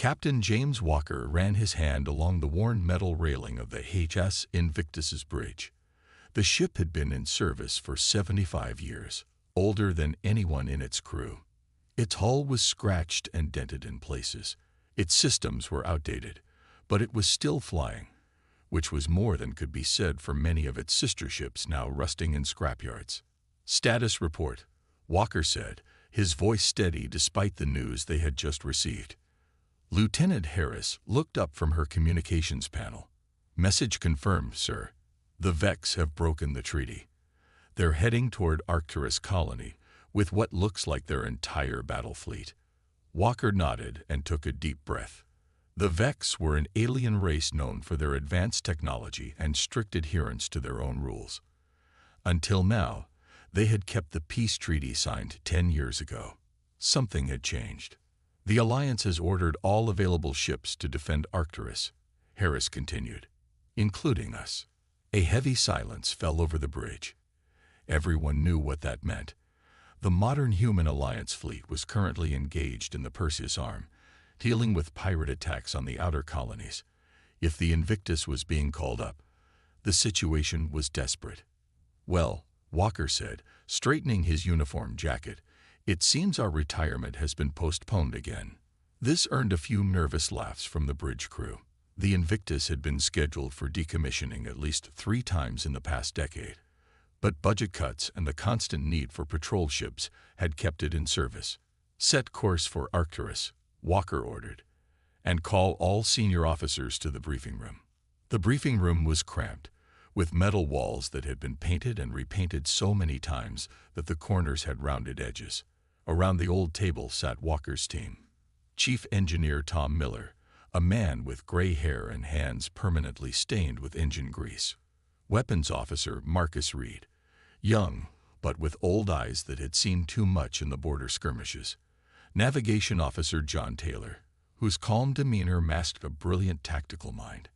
Captain James Walker ran his hand along the worn metal railing of the HMS Invictus's bridge. The ship had been in service for 75 years, older than anyone in its crew. Its hull was scratched and dented in places. Its systems were outdated, but it was still flying, which was more than could be said for many of its sister ships now rusting in scrapyards. "Status report," Walker said, his voice steady despite the news they had just received. Lieutenant Harris looked up from her communications panel. "Message confirmed, sir. The Vex have broken the treaty. They're heading toward Arcturus colony with what looks like their entire battle fleet." Walker nodded and took a deep breath. The Vex were an alien race known for their advanced technology and strict adherence to their own rules. Until now, they had kept the peace treaty signed 10 years ago. Something had changed. "The Alliance has ordered all available ships to defend Arcturus," Harris continued, "including us." A heavy silence fell over the bridge. Everyone knew what that meant. The modern human Alliance fleet was currently engaged in the Perseus Arm, dealing with pirate attacks on the outer colonies. If the Invictus was being called up, the situation was desperate. "Well," Walker said, straightening his uniform jacket, "it seems our retirement has been postponed again." This earned a few nervous laughs from the bridge crew. The Invictus had been scheduled for decommissioning at least 3 times in the past decade, but budget cuts and the constant need for patrol ships had kept it in service. "Set course for Arcturus," Walker ordered, "and call all senior officers to the briefing room." The briefing room was cramped, with metal walls that had been painted and repainted so many times that the corners had rounded edges. Around the old table sat Walker's team. Chief Engineer Tom Miller, a man with gray hair and hands permanently stained with engine grease. Weapons Officer Marcus Reed, young, but with old eyes that had seen too much in the border skirmishes. Navigation Officer John Taylor, whose calm demeanor masked a brilliant tactical mind.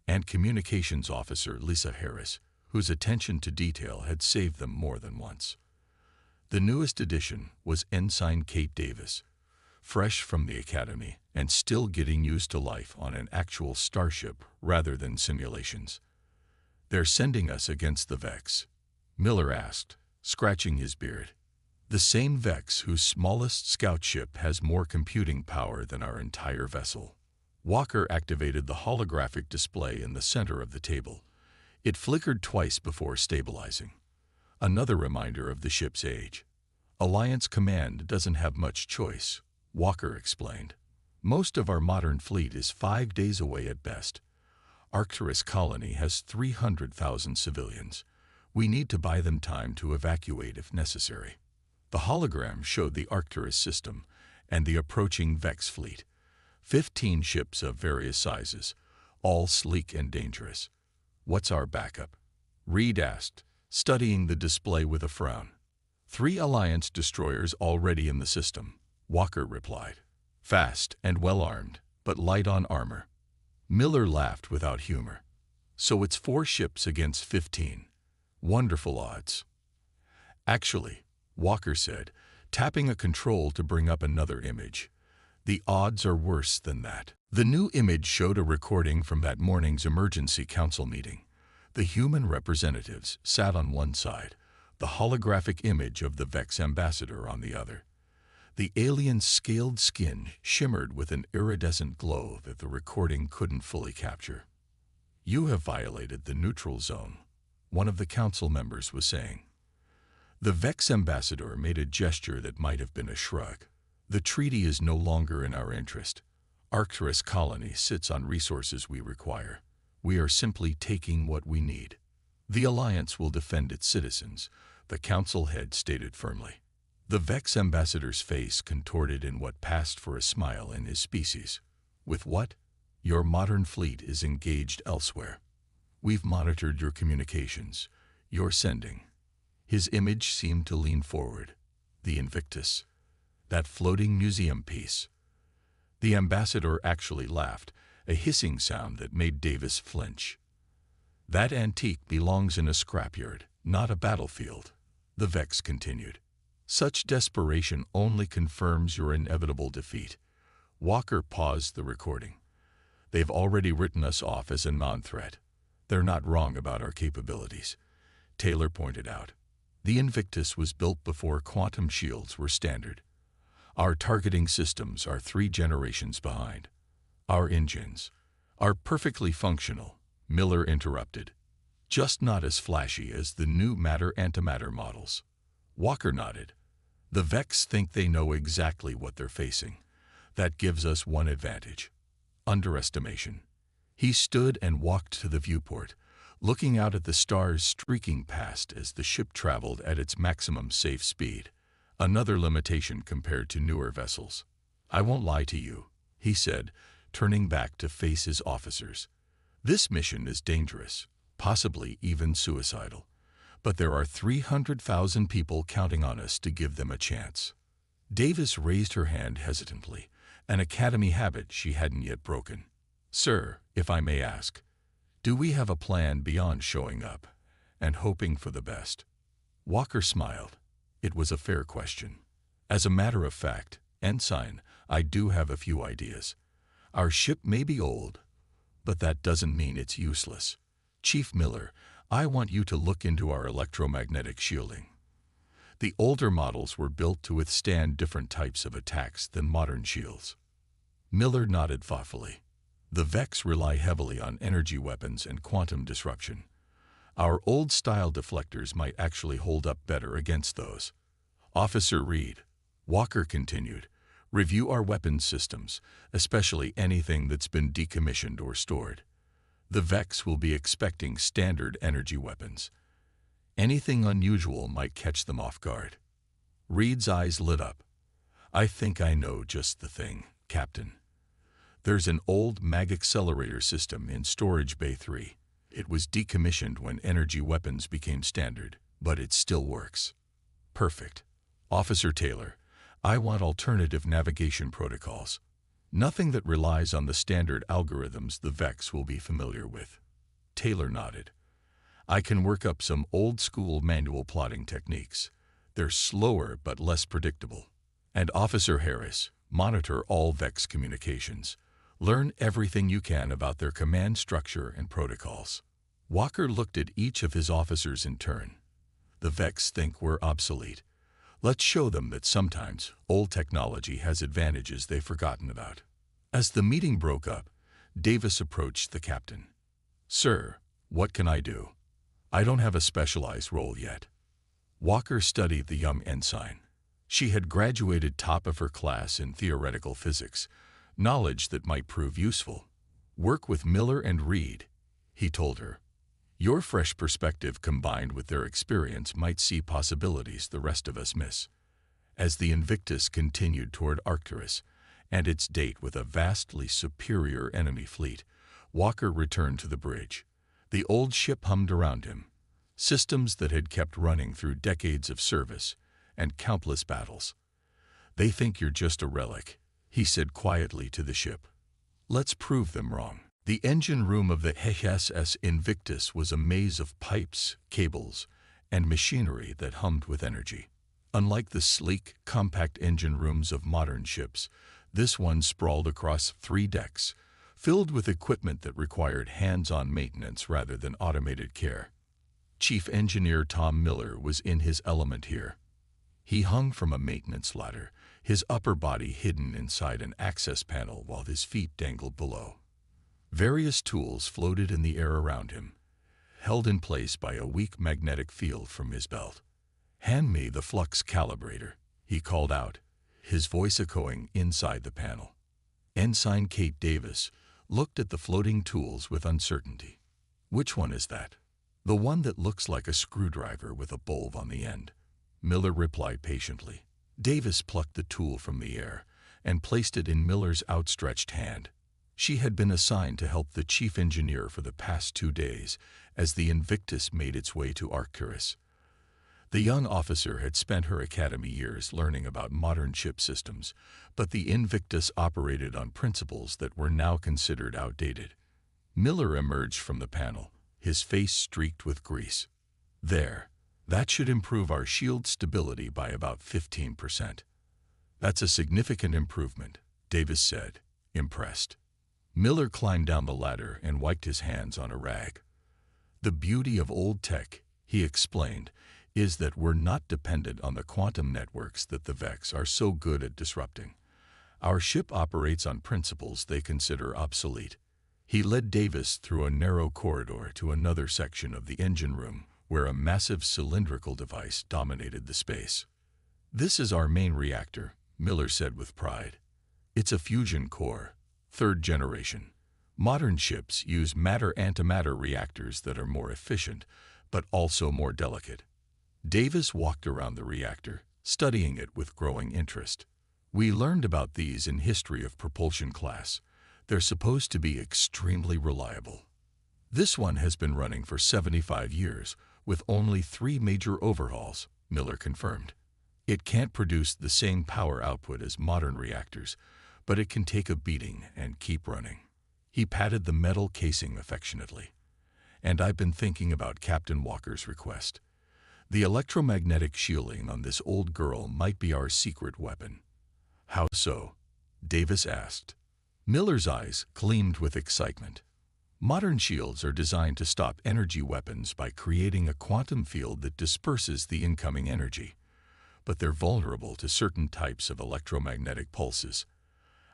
And Communications Officer Lisa Harris, whose attention to detail had saved them more than once. The newest addition was Ensign Kate Davis, fresh from the academy and still getting used to life on an actual starship rather than simulations. "They're sending us against the Vex?" Miller asked, scratching his beard. "The same Vex whose smallest scout ship has more computing power than our entire vessel." Walker activated the holographic display in the center of the table. It flickered twice before stabilizing. Another reminder of the ship's age. "Alliance Command doesn't have much choice," Walker explained. "Most of our modern fleet is 5 days away at best. Arcturus colony has 300,000 civilians. We need to buy them time to evacuate if necessary." The hologram showed the Arcturus system and the approaching Vex fleet. 15 ships of various sizes, all sleek and dangerous. "What's our backup?" Reed asked, studying the display with a frown. 3 Alliance destroyers already in the system," Walker replied. "Fast and well-armed, but light on armor." Miller laughed without humor. "So it's 4 ships against 15. Wonderful odds." "Actually," Walker said, tapping a control to bring up another image, "the odds are worse than that." The new image showed a recording from that morning's emergency council meeting. The human representatives sat on one side, the holographic image of the Vex ambassador on the other. The alien's scaled skin shimmered with an iridescent glow that the recording couldn't fully capture. "You have violated the neutral zone," one of the council members was saying. The Vex ambassador made a gesture that might have been a shrug. "The treaty is no longer in our interest. Arcturus colony sits on resources we require. We are simply taking what we need. The Alliance will defend its citizens," the council head stated firmly. The Vex ambassador's face contorted in what passed for a smile in his species. "With what? Your modern fleet is engaged elsewhere. We've monitored your communications. You're sending." His image seemed to lean forward. "The Invictus. That floating museum piece." The ambassador actually laughed, a hissing sound that made Davis flinch. "That antique belongs in a scrapyard, not a battlefield," the Vex continued. "Such desperation only confirms your inevitable defeat. Walker paused the recording. They've already written us off as a non-threat. They're not wrong about our capabilities, Taylor pointed out. The Invictus was built before quantum shields were standard. Our targeting systems are 3 generations behind. Our engines are perfectly functional, Miller interrupted. Just not as flashy as the new matter-antimatter models. Walker nodded. The Vex think they know exactly what they're facing. That gives us one advantage: underestimation. He stood and walked to the viewport, looking out at the stars streaking past as the ship traveled at its maximum safe speed, another limitation compared to newer vessels. I won't lie to you, he said, turning back to face his officers. This mission is dangerous, possibly even suicidal, but there are 300,000 people counting on us to give them a chance. Davis raised her hand hesitantly, an academy habit she hadn't yet broken. Sir, if I may ask, do we have a plan beyond showing up and hoping for the best? Walker smiled. It was a fair question. As a matter of fact, Ensign, I do have a few ideas. Our ship may be old, but that doesn't mean it's useless. Chief Miller, I want you to look into our electromagnetic shielding. The older models were built to withstand different types of attacks than modern shields. Miller nodded thoughtfully. The Vex rely heavily on energy weapons and quantum disruption. Our old-style deflectors might actually hold up better against those. Officer Reed, Walker continued, review our weapons systems, especially anything that's been decommissioned or stored. The Vex will be expecting standard energy weapons. Anything unusual might catch them off guard. Reed's eyes lit up. I think I know just the thing, Captain. There's an old mag accelerator system in Storage Bay 3. It was decommissioned when energy weapons became standard, but it still works. Perfect. Officer Taylor, I want alternative navigation protocols. Nothing that relies on the standard algorithms the Vex will be familiar with. Taylor nodded. I can work up some old-school manual plotting techniques. They're slower but less predictable. And Officer Harris, monitor all Vex communications. Learn everything you can about their command structure and protocols. Walker looked at each of his officers in turn. The Vex think we're obsolete. Let's show them that sometimes old technology has advantages they've forgotten about. As the meeting broke up, Davis approached the captain. Sir, what can I do? I don't have a specialized role yet. Walker studied the young ensign. She had graduated top of her class in theoretical physics, knowledge that might prove useful. Work with Miller and Reed, he told her. Your fresh perspective combined with their experience might see possibilities the rest of us miss. As the Invictus continued toward Arcturus and its date with a vastly superior enemy fleet, Walker returned to the bridge. The old ship hummed around him. Systems that had kept running through decades of service and countless battles. They think you're just a relic, he said quietly to the ship. Let's prove them wrong. The engine room of the HFY Invictus was a maze of pipes, cables, and machinery that hummed with energy. Unlike the sleek, compact engine rooms of modern ships, this one sprawled across 3 decks, filled with equipment that required hands-on maintenance rather than automated care. Chief Engineer Tom Miller was in his element here. He hung from a maintenance ladder, his upper body hidden inside an access panel while his feet dangled below. Various tools floated in the air around him, held in place by a weak magnetic field from his belt. Hand me the flux calibrator, he called out, his voice echoing inside the panel. Ensign Kate Davis looked at the floating tools with uncertainty. Which one is that? The one that looks like a screwdriver with a bulb on the end, Miller replied patiently. Davis plucked the tool from the air and placed it in Miller's outstretched hand. She had been assigned to help the chief engineer for the past 2 days as the Invictus made its way to Arcturus. The young officer had spent her academy years learning about modern ship systems, but the Invictus operated on principles that were now considered outdated. Miller emerged from the panel, his face streaked with grease. There. That should improve our shield stability by about 15%. That's a significant improvement, Davis said, impressed. Miller climbed down the ladder and wiped his hands on a rag. The beauty of old tech, he explained, is that we're not dependent on the quantum networks that the Vex are so good at disrupting. Our ship operates on principles they consider obsolete. He led Davis through a narrow corridor to another section of the engine room, where a massive cylindrical device dominated the space. "This is our main reactor," Miller said with pride. "It's a fusion core, third generation. Modern ships use matter-antimatter reactors that are more efficient, but also more delicate." Davis walked around the reactor, studying it with growing interest. "We learned about these in History of Propulsion class. They're supposed to be extremely reliable. This one has been running for 75 years, with only 3 major overhauls," Miller confirmed. "It can't produce the same power output as modern reactors, but it can take a beating and keep running." He patted the metal casing affectionately. "And I've been thinking about Captain Walker's request. The electromagnetic shielding on this old girl might be our secret weapon." "How so?" Davis asked. Miller's eyes gleamed with excitement. "Modern shields are designed to stop energy weapons by creating a quantum field that disperses the incoming energy. But they're vulnerable to certain types of electromagnetic pulses.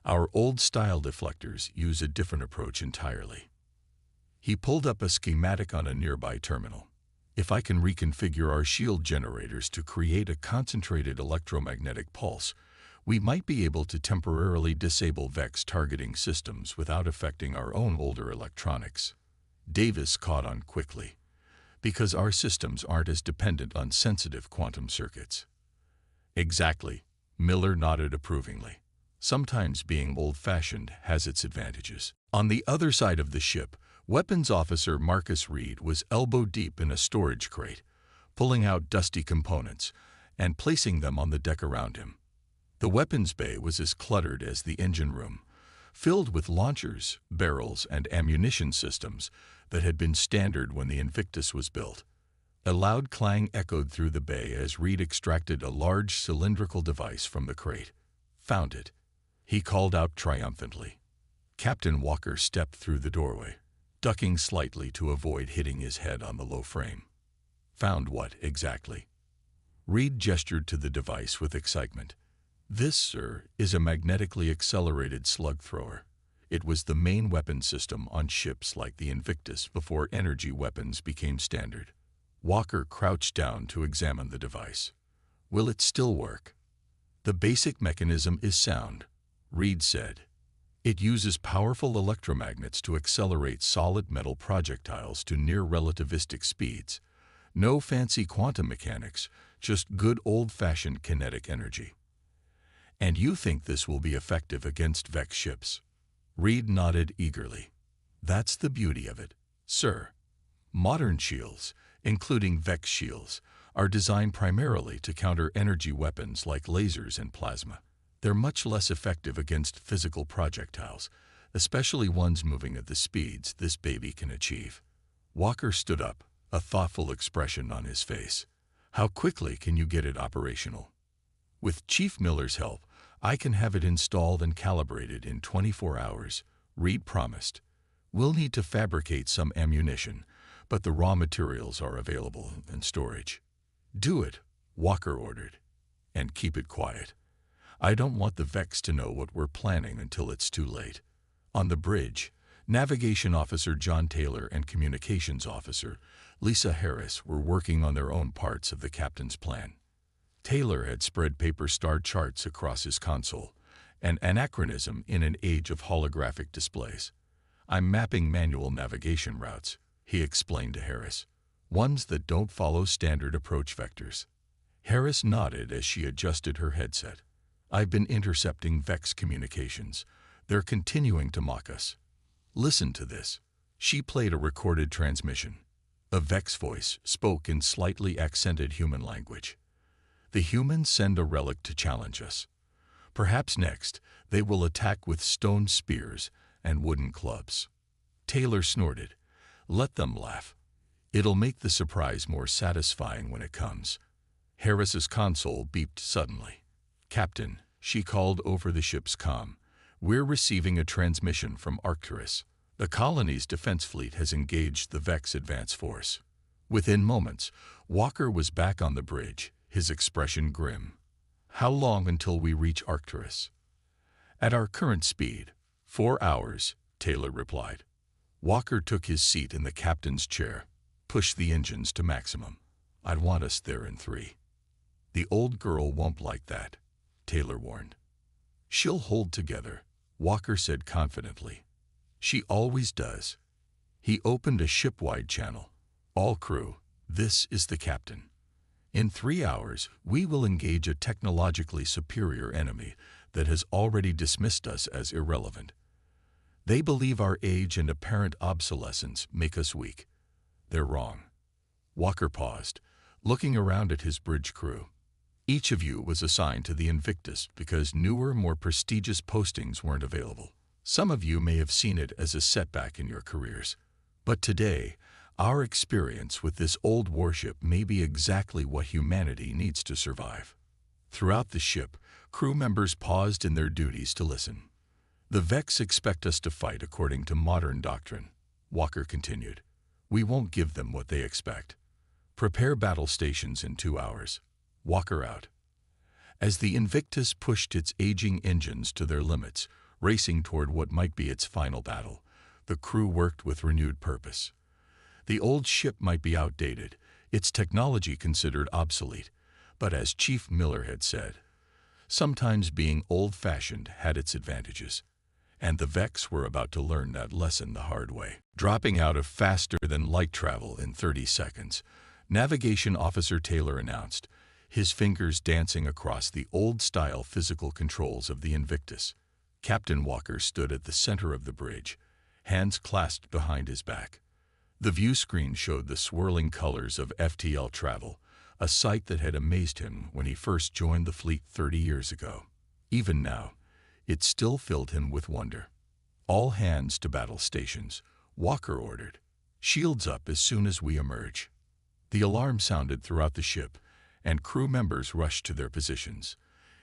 Our old-style deflectors use a different approach entirely." He pulled up a schematic on a nearby terminal. "If I can reconfigure our shield generators to create a concentrated electromagnetic pulse, we might be able to temporarily disable Vex targeting systems without affecting our own older electronics." Davis caught on quickly. "Because our systems aren't as dependent on sensitive quantum circuits." "Exactly," Miller nodded approvingly. "Sometimes being old-fashioned has its advantages." On the other side of the ship, Weapons Officer Marcus Reed was elbow-deep in a storage crate, pulling out dusty components and placing them on the deck around him. The weapons bay was as cluttered as the engine room, filled with launchers, barrels, and ammunition systems that had been standard when the Invictus was built. A loud clang echoed through the bay as Reed extracted a large cylindrical device from the crate. "Found it," he called out triumphantly. Captain Walker stepped through the doorway, ducking slightly to avoid hitting his head on the low frame. "Found what, exactly?" Reed gestured to the device with excitement. "This, sir, is a magnetically accelerated slug thrower. It was the main weapon system on ships like the Invictus before energy weapons became standard." Walker crouched down to examine the device. "Will it still work?" "The basic mechanism is sound," Reed said. "It uses powerful electromagnets to accelerate solid metal projectiles to near-relativistic speeds. No fancy quantum mechanics, just good old-fashioned kinetic energy." "And you think this will be effective against Vex ships?" Reed nodded eagerly. "That's the beauty of it, sir. Modern shields, including Vex shields, are designed primarily to counter energy weapons like lasers and plasma. They're much less effective against physical projectiles, especially ones moving at the speeds this baby can achieve." Walker stood up, a thoughtful expression on his face. "How quickly can you get it operational?" "With Chief Miller's help, I can have it installed and calibrated in 24 hours, Reed promised. "We'll need to fabricate some ammunition, but the raw materials are available in storage." "Do it," Walker ordered. "And keep it quiet. I don't want the Vex to know what we're planning until it's too late." On the bridge, Navigation Officer John Taylor and Communications Officer Lisa Harris were working on their own parts of the captain's plan. Taylor had spread paper star charts across his console, an anachronism in an age of holographic displays. "I'm mapping manual navigation routes," he explained to Harris. "Ones that don't follow standard approach vectors." Harris nodded as she adjusted her headset. "I've been intercepting Vex communications. They're continuing to mock us. Listen to this." She played a recorded transmission. A Vex voice spoke in slightly accented human language. "The humans send a relic to challenge us. Perhaps next they will attack with stone spears and wooden clubs." Taylor snorted. "Let them laugh. It'll make the surprise more satisfying when it comes." Harris's console beeped suddenly. "Captain," she called over the ship's comm, We're receiving a transmission from Arcturus. The colony's defense fleet has engaged the Vex advance force. Within moments, Walker was back on the bridge, his expression grim. How long until we reach Arcturus? At our current speed, 4 hours, Taylor replied. Walker took his seat in the captain's chair. Push the engines to maximum. I'd want us there in 3. The old girl won't like that, Taylor warned. She'll hold together, Walker said confidently. She always does. He opened a ship-wide channel. All crew, this is the captain. In 3 hours, we will engage a technologically superior enemy that has already dismissed us as irrelevant. They believe our age and apparent obsolescence make us weak. They're wrong. Walker paused, looking around at his bridge crew. Each of you was assigned to the Invictus because newer, more prestigious postings weren't available. Some of you may have seen it as a setback in your careers. But today, our experience with this old warship may be exactly what humanity needs to survive. Throughout the ship, crew members paused in their duties to listen. The Vex expect us to fight according to modern doctrine, Walker continued. We won't give them what they expect. Prepare battle stations in 2 hours. Walker out. As the Invictus pushed its aging engines to their limits, racing toward what might be its final battle, the crew worked with renewed purpose. The old ship might be outdated, its technology considered obsolete, but as Chief Miller had said, sometimes being old-fashioned had its advantages. And the Vex were about to learn that lesson the hard way. Dropping out of faster-than-light travel in 30 seconds, Navigation Officer Taylor announced, his fingers dancing across the old-style physical controls of the Invictus. Captain Walker stood at the center of the bridge, hands clasped behind his back. The view screen showed the swirling colors of FTL travel, a sight that had amazed him when he first joined the fleet 30 years ago. Even now, it still filled him with wonder. All hands to battle stations, Walker ordered. Shields up as soon as we emerge. The alarm sounded throughout the ship, and crew members rushed to their positions.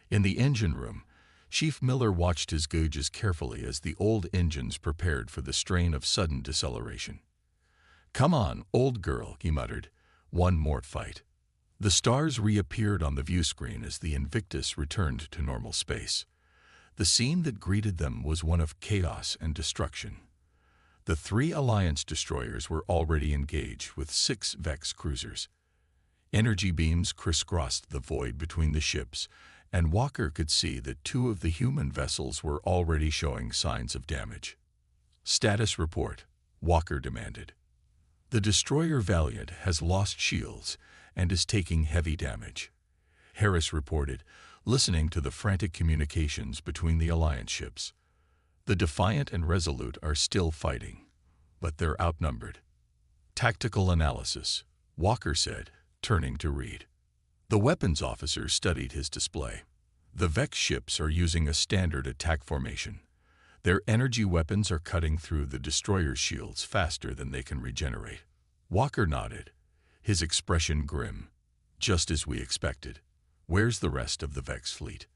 In the engine room, Chief Miller watched his gauges carefully as the old engines prepared for the strain of sudden deceleration. Come on, old girl, he muttered. One more fight. The stars reappeared on the view screen as the Invictus returned to normal space. The scene that greeted them was one of chaos and destruction. The 3 Alliance destroyers were already engaged with 6 Vex cruisers. Energy beams crisscrossed the void between the ships, and Walker could see that 2 of the human vessels were already showing signs of damage. Status report, Walker demanded. The destroyer Valiant has lost shields and is taking heavy damage, Harris reported, listening to the frantic communications between the Alliance ships. The Defiant and Resolute are still fighting, but they're outnumbered. Tactical analysis, Walker said, turning to Reed. The weapons officer studied his display. The Vex ships are using a standard attack formation. Their energy weapons are cutting through the destroyer shields faster than they can regenerate. Walker nodded, his expression grim. Just as we expected. Where's the rest of the Vex fleet?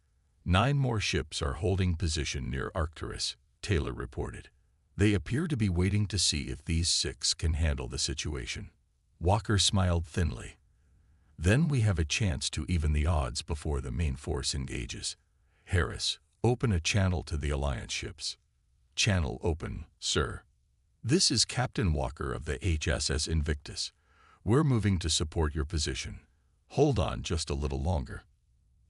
9 more ships are holding position near Arcturus, Taylor reported. They appear to be waiting to see if these 6 can handle the situation. Walker smiled thinly. Then we have a chance to even the odds before the main force engages. Harris, open a channel to the Alliance ships. Channel open, sir. This is Captain Walker of the HSS Invictus. We're moving to support your position. Hold on just a little longer.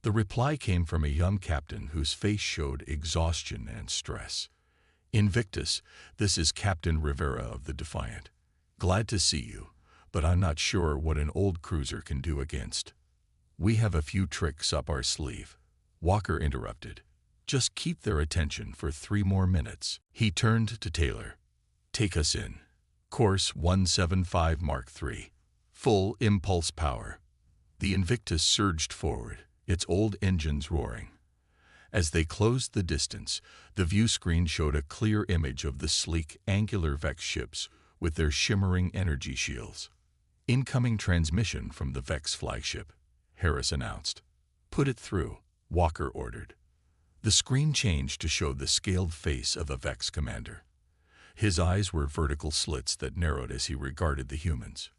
The reply came from a young captain whose face showed exhaustion and stress. Invictus, this is Captain Rivera of the Defiant. Glad to see you, but I'm not sure what an old cruiser can do against. We have a few tricks up our sleeve. Walker interrupted. Just keep their attention for 3 more minutes. He turned to Taylor. Take us in. Course 175 Mark III. Full impulse power. The Invictus surged forward, its old engines roaring. As they closed the distance, the view screen showed a clear image of the sleek, angular Vex ships with their shimmering energy shields. Incoming transmission from the Vex flagship, Harris announced. Put it through, Walker ordered. The screen changed to show the scaled face of a Vex commander. His eyes were vertical slits that narrowed as he regarded the humans.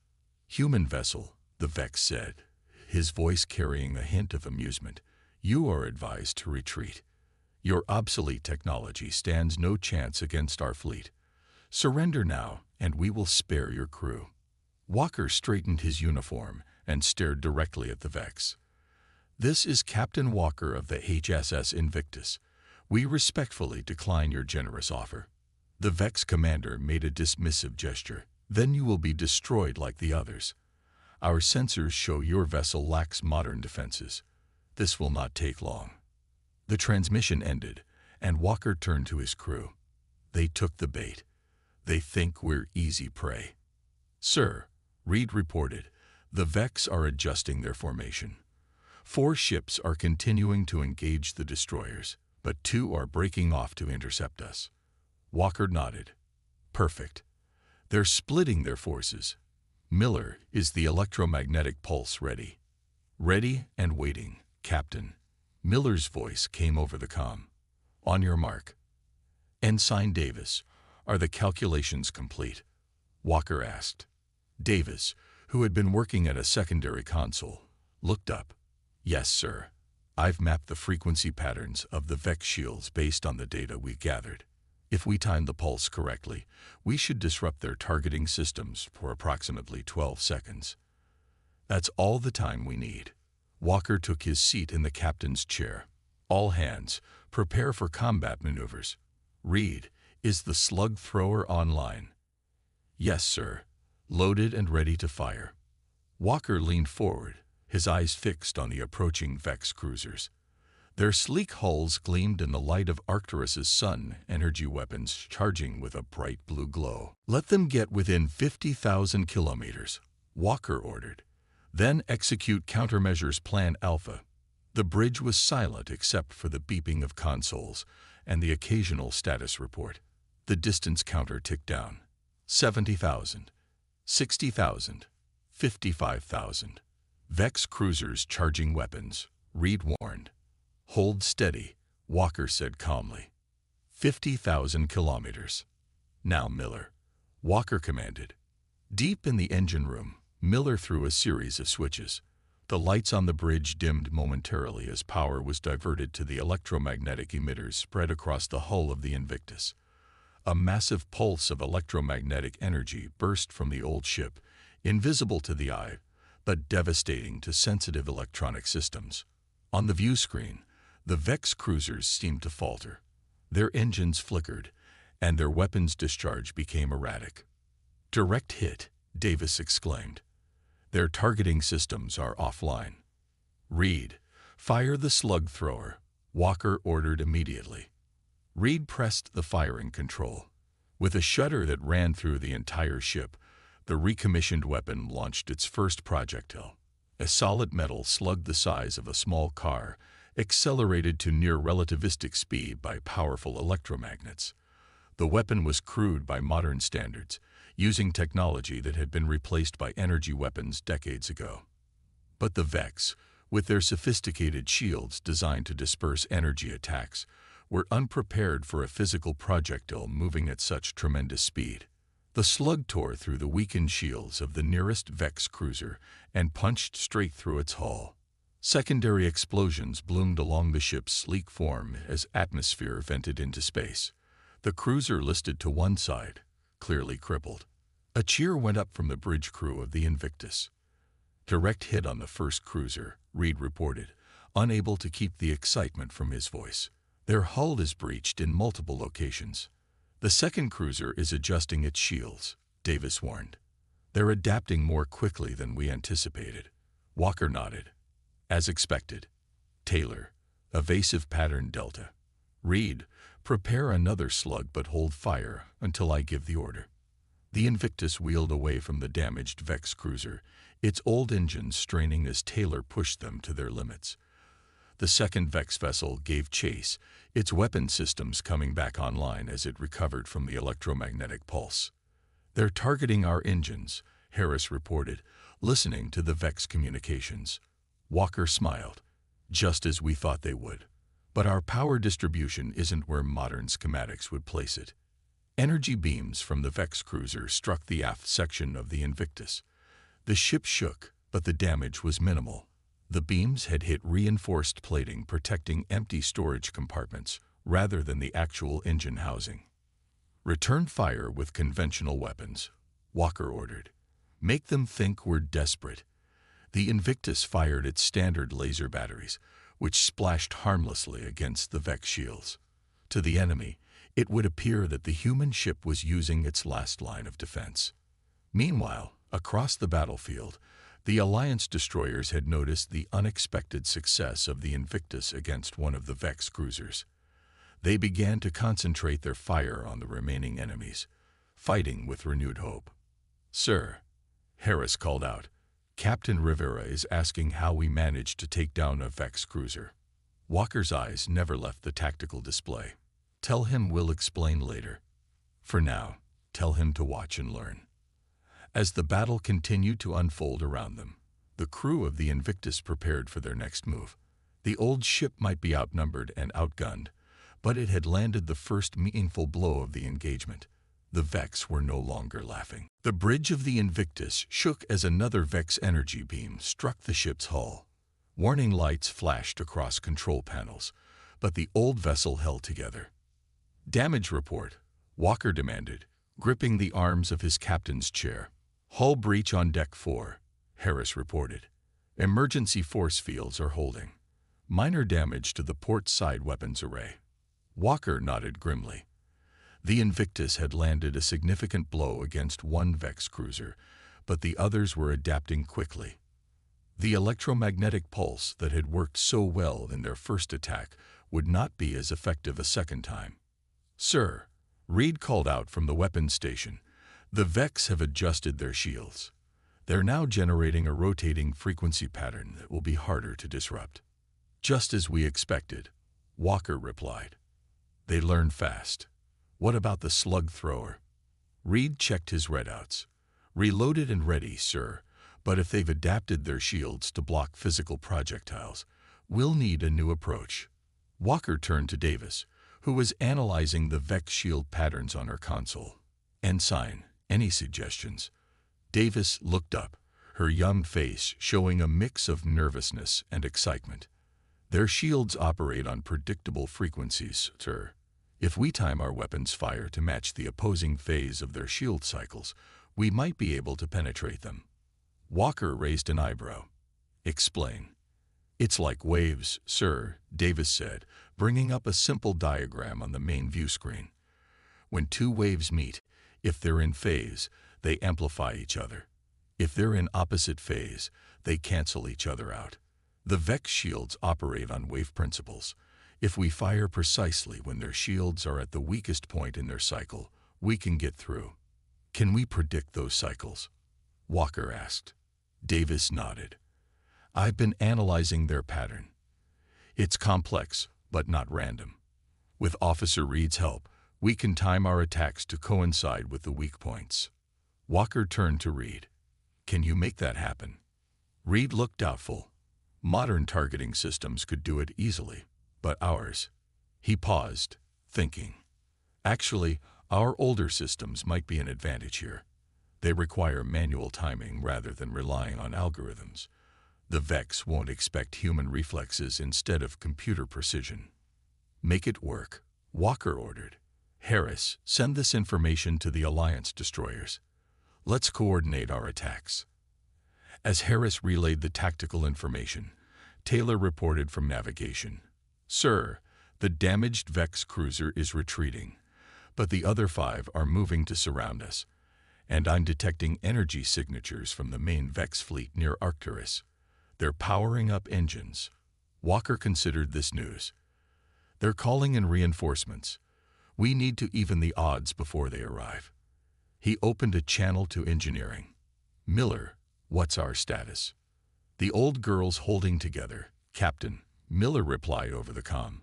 "Human vessel," the Vex said, his voice carrying a hint of amusement. "You are advised to retreat. Your obsolete technology stands no chance against our fleet. Surrender now, and we will spare your crew." Walker straightened his uniform and stared directly at the Vex. "This is Captain Walker of the HSS Invictus. We respectfully decline your generous offer." The Vex commander made a dismissive gesture. "Then you will be destroyed like the others. Our sensors show your vessel lacks modern defenses. This will not take long." The transmission ended, and Walker turned to his crew. "They took the bait. They think we're easy prey." "Sir," Reed reported, "the Vex are adjusting their formation. 4 ships are continuing to engage the destroyers, but 2 are breaking off to intercept us." Walker nodded. "Perfect. They're splitting their forces. Miller, is the electromagnetic pulse ready?" "Ready and waiting, Captain." Miller's voice came over the comm. "On your mark." "Ensign Davis, are the calculations complete?" Walker asked. Davis, who had been working at a secondary console, looked up. "Yes, sir. I've mapped the frequency patterns of the Vex shields based on the data we gathered. If we time the pulse correctly, we should disrupt their targeting systems for approximately 12 seconds. That's all the time we need." Walker took his seat in the captain's chair. "All hands, prepare for combat maneuvers. Reed, is the slug thrower online?" "Yes, sir. Loaded and ready to fire." Walker leaned forward, his eyes fixed on the approaching Vex cruisers. Their sleek hulls gleamed in the light of Arcturus's sun energy weapons charging with a bright blue glow. "Let them get within 50,000 kilometers," Walker ordered. "Then execute countermeasures Plan Alpha." The bridge was silent except for the beeping of consoles and the occasional status report. The distance counter ticked down. 70,000, 60,000, 55,000. "Vex cruisers charging weapons," Reed warned. "Hold steady," Walker said calmly. 50,000 kilometers. "Now, Miller," Walker commanded. Deep in the engine room, Miller threw a series of switches. The lights on the bridge dimmed momentarily as power was diverted to the electromagnetic emitters spread across the hull of the Invictus. A massive pulse of electromagnetic energy burst from the old ship, invisible to the eye, but devastating to sensitive electronic systems. On the view screen, the Vex cruisers seemed to falter. Their engines flickered, and their weapons discharge became erratic. "Direct hit," Davis exclaimed. "Their targeting systems are offline." "Reed, fire the slug thrower," Walker ordered immediately. Reed pressed the firing control. With a shudder that ran through the entire ship, the recommissioned weapon launched its first projectile. A solid metal slug the size of a small car, accelerated to near relativistic speed by powerful electromagnets. The weapon was crude by modern standards, using technology that had been replaced by energy weapons decades ago. But the Vex, with their sophisticated shields designed to disperse energy attacks, were unprepared for a physical projectile moving at such tremendous speed. The slug tore through the weakened shields of the nearest Vex cruiser and punched straight through its hull. Secondary explosions bloomed along the ship's sleek form as atmosphere vented into space. The cruiser listed to one side, clearly crippled. A cheer went up from the bridge crew of the Invictus. "Direct hit on the first cruiser," Reed reported, unable to keep the excitement from his voice. "Their hull is breached in multiple locations." "The second cruiser is adjusting its shields," Davis warned. "They're adapting more quickly than we anticipated." Walker nodded. "As expected." Taylor, evasive pattern Delta. "Reed, prepare another slug but hold fire until I give the order." The Invictus wheeled away from the damaged Vex cruiser, its old engines straining as Taylor pushed them to their limits. The second Vex vessel gave chase, its weapon systems coming back online as it recovered from the electromagnetic pulse. "They're targeting our engines," Harris reported, listening to the Vex communications. Walker smiled. "Just as we thought they would." But our power distribution isn't where modern schematics would place it. Energy beams from the Vex cruiser struck the aft section of the Invictus. The ship shook, but the damage was minimal. The beams had hit reinforced plating protecting empty storage compartments rather than the actual engine housing. "Return fire with conventional weapons," Walker ordered. "Make them think we're desperate." The Invictus fired its standard laser batteries, which splashed harmlessly against the Vex shields. To the enemy, it would appear that the human ship was using its last line of defense. Meanwhile, across the battlefield, the Alliance destroyers had noticed the unexpected success of the Invictus against one of the Vex cruisers. They began to concentrate their fire on the remaining enemies, fighting with renewed hope. "Sir," Harris called out, "Captain Rivera is asking how we managed to take down a Vex cruiser." Walker's eyes never left the tactical display. "Tell him we'll explain later. For now, tell him to watch and learn." As the battle continued to unfold around them, the crew of the Invictus prepared for their next move. The old ship might be outnumbered and outgunned, but it had landed the first meaningful blow of the engagement. The Vex were no longer laughing. The bridge of the Invictus shook as another Vex energy beam struck the ship's hull. Warning lights flashed across control panels, but the old vessel held together. "Damage report," Walker demanded, gripping the arms of his captain's chair. "Hull breach on deck 4, Harris reported. "Emergency force fields are holding. Minor damage to the port side weapons array." Walker nodded grimly. The Invictus had landed a significant blow against one Vex cruiser, but the others were adapting quickly. The electromagnetic pulse that had worked so well in their first attack would not be as effective a second time. "Sir," Reed called out from the weapons station, "the Vex have adjusted their shields. They're now generating a rotating frequency pattern that will be harder to disrupt." "Just as we expected," Walker replied. "They learn fast. What about the slug thrower?" Reed checked his readouts. "Reloaded and ready, sir, but if they've adapted their shields to block physical projectiles, we'll need a new approach." Walker turned to Davis, who was analyzing the Vex shield patterns on her console. "Ensign, any suggestions?" Davis looked up, her young face showing a mix of nervousness and excitement. "Their shields operate on predictable frequencies, sir. If we time our weapons fire to match the opposing phase of their shield cycles, we might be able to penetrate them." Walker raised an eyebrow. "Explain." "It's like waves, sir," Davis said, bringing up a simple diagram on the main view screen. "When two waves meet, if they're in phase, they amplify each other. If they're in opposite phase, they cancel each other out. The Vex shields operate on wave principles. If we fire precisely when their shields are at the weakest point in their cycle, we can get through." "Can we predict those cycles?" Walker asked. Davis nodded. "I've been analyzing their pattern. It's complex, but not random. With Officer Reed's help, we can time our attacks to coincide with the weak points." Walker turned to Reed. "Can you make that happen?" Reed looked doubtful. "Modern targeting systems could do it easily, but ours—" He paused, thinking. "Actually, our older systems might be an advantage here. They require manual timing rather than relying on algorithms. The Vex won't expect human reflexes instead of computer precision." "Make it work," Walker ordered. "Harris, send this information to the Alliance destroyers. Let's coordinate our attacks." As Harris relayed the tactical information, Taylor reported from navigation. "Sir, the damaged Vex cruiser is retreating, but the other 5 are moving to surround us, and I'm detecting energy signatures from the main Vex fleet near Arcturus. They're powering up engines." Walker considered this news. "They're calling in reinforcements. We need to even the odds before they arrive." He opened a channel to engineering. "Miller, what's our status?" "The old girl's holding together, Captain," Miller replied over the comm.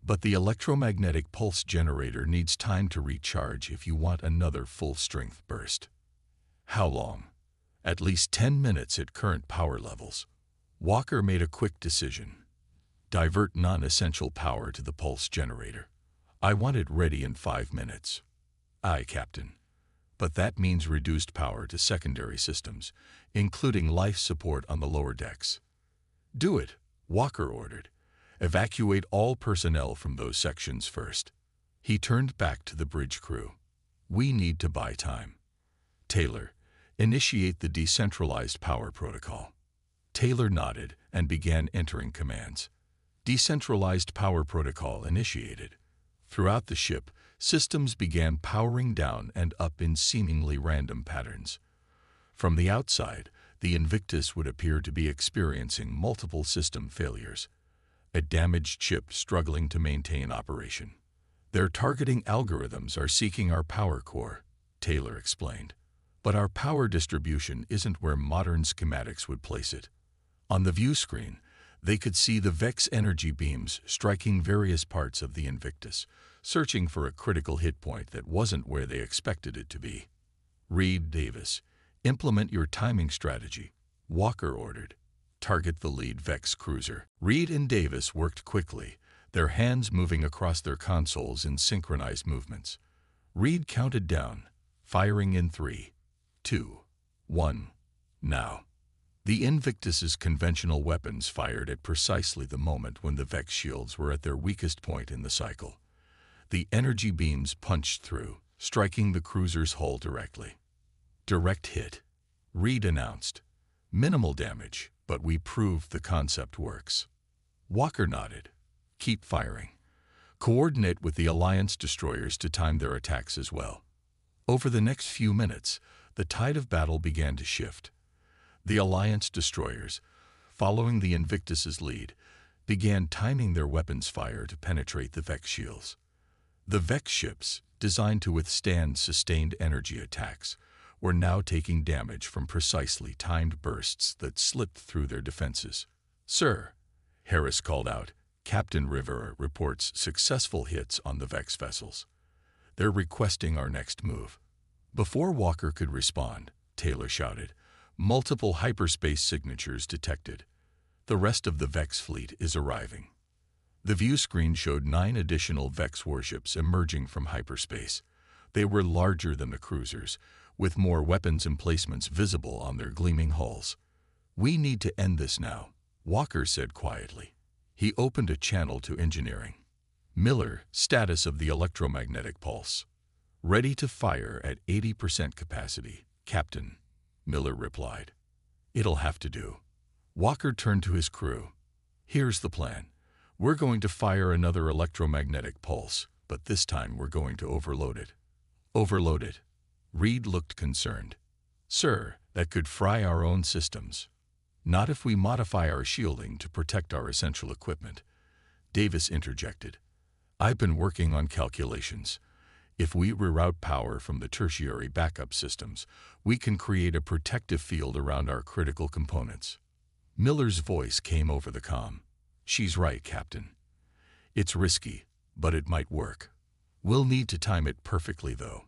"But the electromagnetic pulse generator needs time to recharge if you want another full-strength burst." "How long?" "At least 10 minutes at current power levels." Walker made a quick decision. Divert non-essential power to the pulse generator. I want it ready in 5 minutes. Aye, Captain. But that means reduced power to secondary systems, including life support on the lower decks. Do it, Walker ordered. Evacuate all personnel from those sections first. He turned back to the bridge crew. We need to buy time. Taylor, initiate the decentralized power protocol. Taylor nodded and began entering commands. Decentralized power protocol initiated. Throughout the ship, systems began powering down and up in seemingly random patterns. From the outside, the Invictus would appear to be experiencing multiple system failures. A damaged ship struggling to maintain operation. Their targeting algorithms are seeking our power core, Taylor explained. But our power distribution isn't where modern schematics would place it. On the view screen, they could see the Vex energy beams striking various parts of the Invictus, searching for a critical hit point that wasn't where they expected it to be. Reed Davis, implement your timing strategy, Walker ordered. Target the lead Vex cruiser. Reed and Davis worked quickly, their hands moving across their consoles in synchronized movements. Reed counted down, firing in 3, 2, 1, now. The Invictus's conventional weapons fired at precisely the moment when the Vex shields were at their weakest point in the cycle. The energy beams punched through, striking the cruiser's hull directly. Direct hit, Reed announced. Minimal damage, but we proved the concept works. Walker nodded. Keep firing. Coordinate with the Alliance destroyers to time their attacks as well. Over the next few minutes, the tide of battle began to shift. The Alliance destroyers, following the Invictus's lead, began timing their weapons fire to penetrate the Vex shields. The Vex ships, designed to withstand sustained energy attacks, were now taking damage from precisely timed bursts that slipped through their defenses. Sir, Harris called out, Captain Rivera reports successful hits on the Vex vessels. They're requesting our next move. Before Walker could respond, Taylor shouted, multiple hyperspace signatures detected. The rest of the Vex fleet is arriving. The view screen showed 9 additional Vex warships emerging from hyperspace. They were larger than the cruisers, with more weapons emplacements visible on their gleaming hulls. We need to end this now, Walker said quietly. He opened a channel to engineering. Miller, status of the electromagnetic pulse. Ready to fire at 80% capacity, Captain, Miller replied. It'll have to do. Walker turned to his crew. Here's the plan. We're going to fire another electromagnetic pulse, but this time we're going to overload it. Overload it? Reed looked concerned. Sir, that could fry our own systems. Not if we modify our shielding to protect our essential equipment. Davis interjected. I've been working on calculations. If we reroute power from the tertiary backup systems, we can create a protective field around our critical components. Miller's voice came over the comm. She's right, Captain. It's risky, but it might work. We'll need to time it perfectly, though.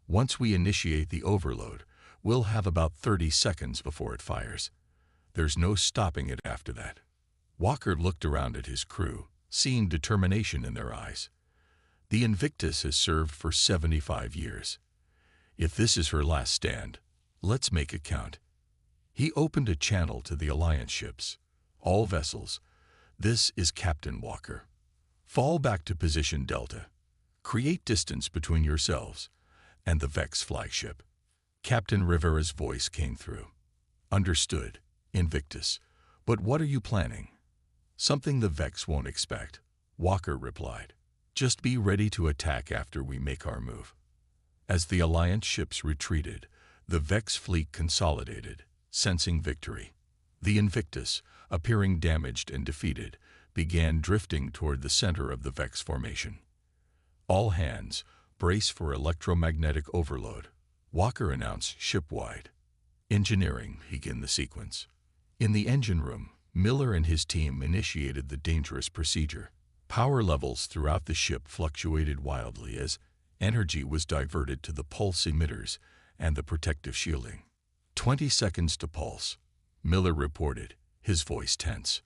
Once we initiate the overload, we'll have about 30 seconds before it fires. There's no stopping it after that. Walker looked around at his crew, seeing determination in their eyes. The Invictus has served for 75 years. If this is her last stand, let's make it count. He opened a channel to the Alliance ships. All vessels, this is Captain Walker. Fall back to position Delta. Create distance between yourselves and the Vex flagship. Captain Rivera's voice came through. Understood, Invictus. But what are you planning? Something the Vex won't expect, Walker replied. Just be ready to attack after we make our move. As the Alliance ships retreated, the Vex fleet consolidated, sensing victory. The Invictus, appearing damaged and defeated, began drifting toward the center of the Vex formation. All hands, brace for electromagnetic overload, Walker announced ship-wide. Engineering, begin the sequence. In the engine room, Miller and his team initiated the dangerous procedure. Power levels throughout the ship fluctuated wildly as energy was diverted to the pulse emitters and the protective shielding. 20 seconds to pulse, Miller reported, his voice tense.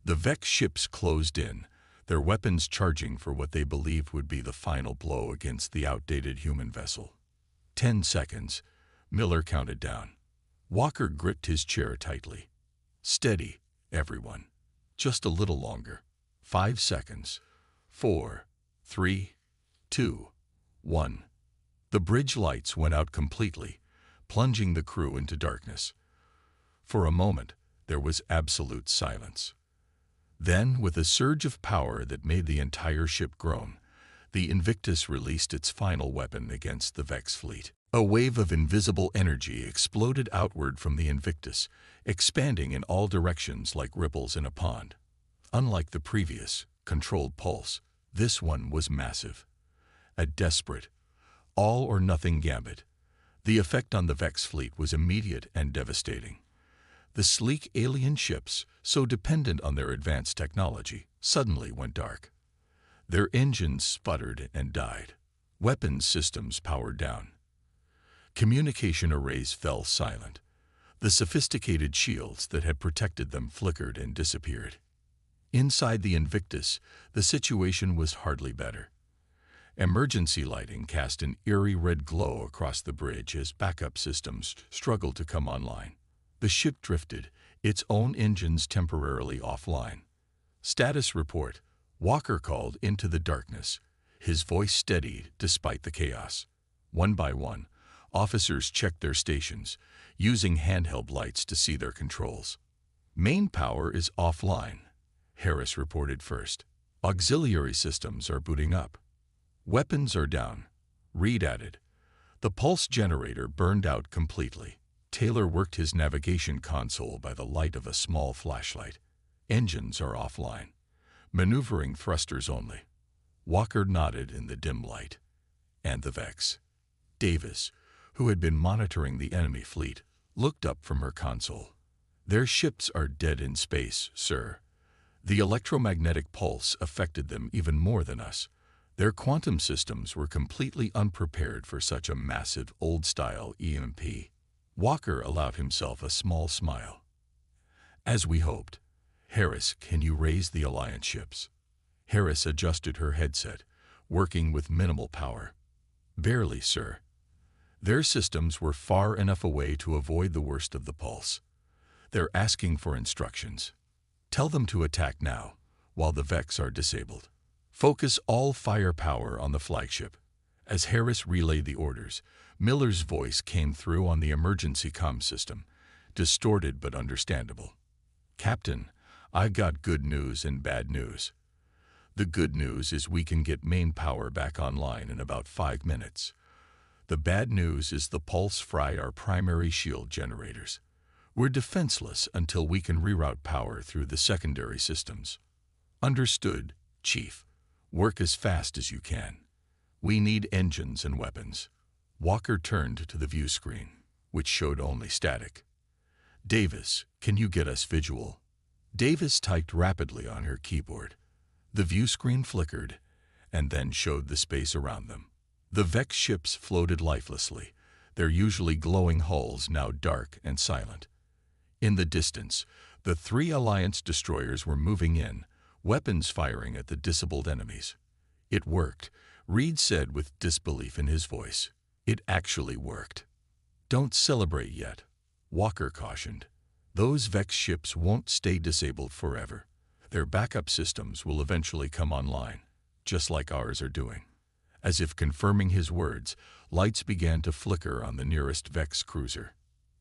The Vex ships closed in, their weapons charging for what they believed would be the final blow against the outdated human vessel. 10 seconds, Miller counted down. Walker gripped his chair tightly. Steady, everyone. Just a little longer. 5 seconds. 4, 3, 2, 1. The bridge lights went out completely, plunging the crew into darkness. For a moment, there was absolute silence. Then, with a surge of power that made the entire ship groan, the Invictus released its final weapon against the Vex fleet. A wave of invisible energy exploded outward from the Invictus, expanding in all directions like ripples in a pond. Unlike the previous, controlled pulse, this one was massive. A desperate, all-or-nothing gambit. The effect on the Vex fleet was immediate and devastating. The sleek alien ships, so dependent on their advanced technology, suddenly went dark. Their engines sputtered and died. Weapons systems powered down. Communication arrays fell silent. The sophisticated shields that had protected them flickered and disappeared. Inside the Invictus, the situation was hardly better. Emergency lighting cast an eerie red glow across the bridge as backup systems struggled to come online. The ship drifted, its own engines temporarily offline. Status report, Walker called into the darkness. His voice steadied despite the chaos. One by one, officers checked their stations, using handheld lights to see their controls. Main power is offline, Harris reported first. Auxiliary systems are booting up. Weapons are down, Reed added. The pulse generator burned out completely. Taylor worked his navigation console by the light of a small flashlight. Engines are offline. Maneuvering thrusters only. Walker nodded in the dim light. And the Vex. Davis, who had been monitoring the enemy fleet, looked up from her console. Their ships are dead in space, sir. The electromagnetic pulse affected them even more than us. Their quantum systems were completely unprepared for such a massive, old-style EMP. Walker allowed himself a small smile. As we hoped. Harris, can you raise the Alliance ships? Harris adjusted her headset, working with minimal power. Barely, sir. Their systems were far enough away to avoid the worst of the pulse. They're asking for instructions. Tell them to attack now, while the Vex are disabled. Focus all firepower on the flagship. As Harris relayed the orders, Miller's voice came through on the emergency comm system, distorted but understandable. Captain, I've got good news and bad news. The good news is we can get main power back online in about 5 minutes. The bad news is the pulse fry our primary shield generators. We're defenseless until we can reroute power through the secondary systems. Understood, Chief. Work as fast as you can. We need engines and weapons. Walker turned to the view screen, which showed only static. Davis, can you get us visual? Davis typed rapidly on her keyboard. The view screen flickered, and then showed the space around them. The Vex ships floated lifelessly, their usually glowing hulls now dark and silent. In the distance, the 3 Alliance destroyers were moving in, weapons firing at the disabled enemies. It worked, Reed said with disbelief in his voice. It actually worked. Don't celebrate yet, Walker cautioned. Those Vex ships won't stay disabled forever. Their backup systems will eventually come online, just like ours are doing. As if confirming his words, lights began to flicker on the nearest Vex cruiser.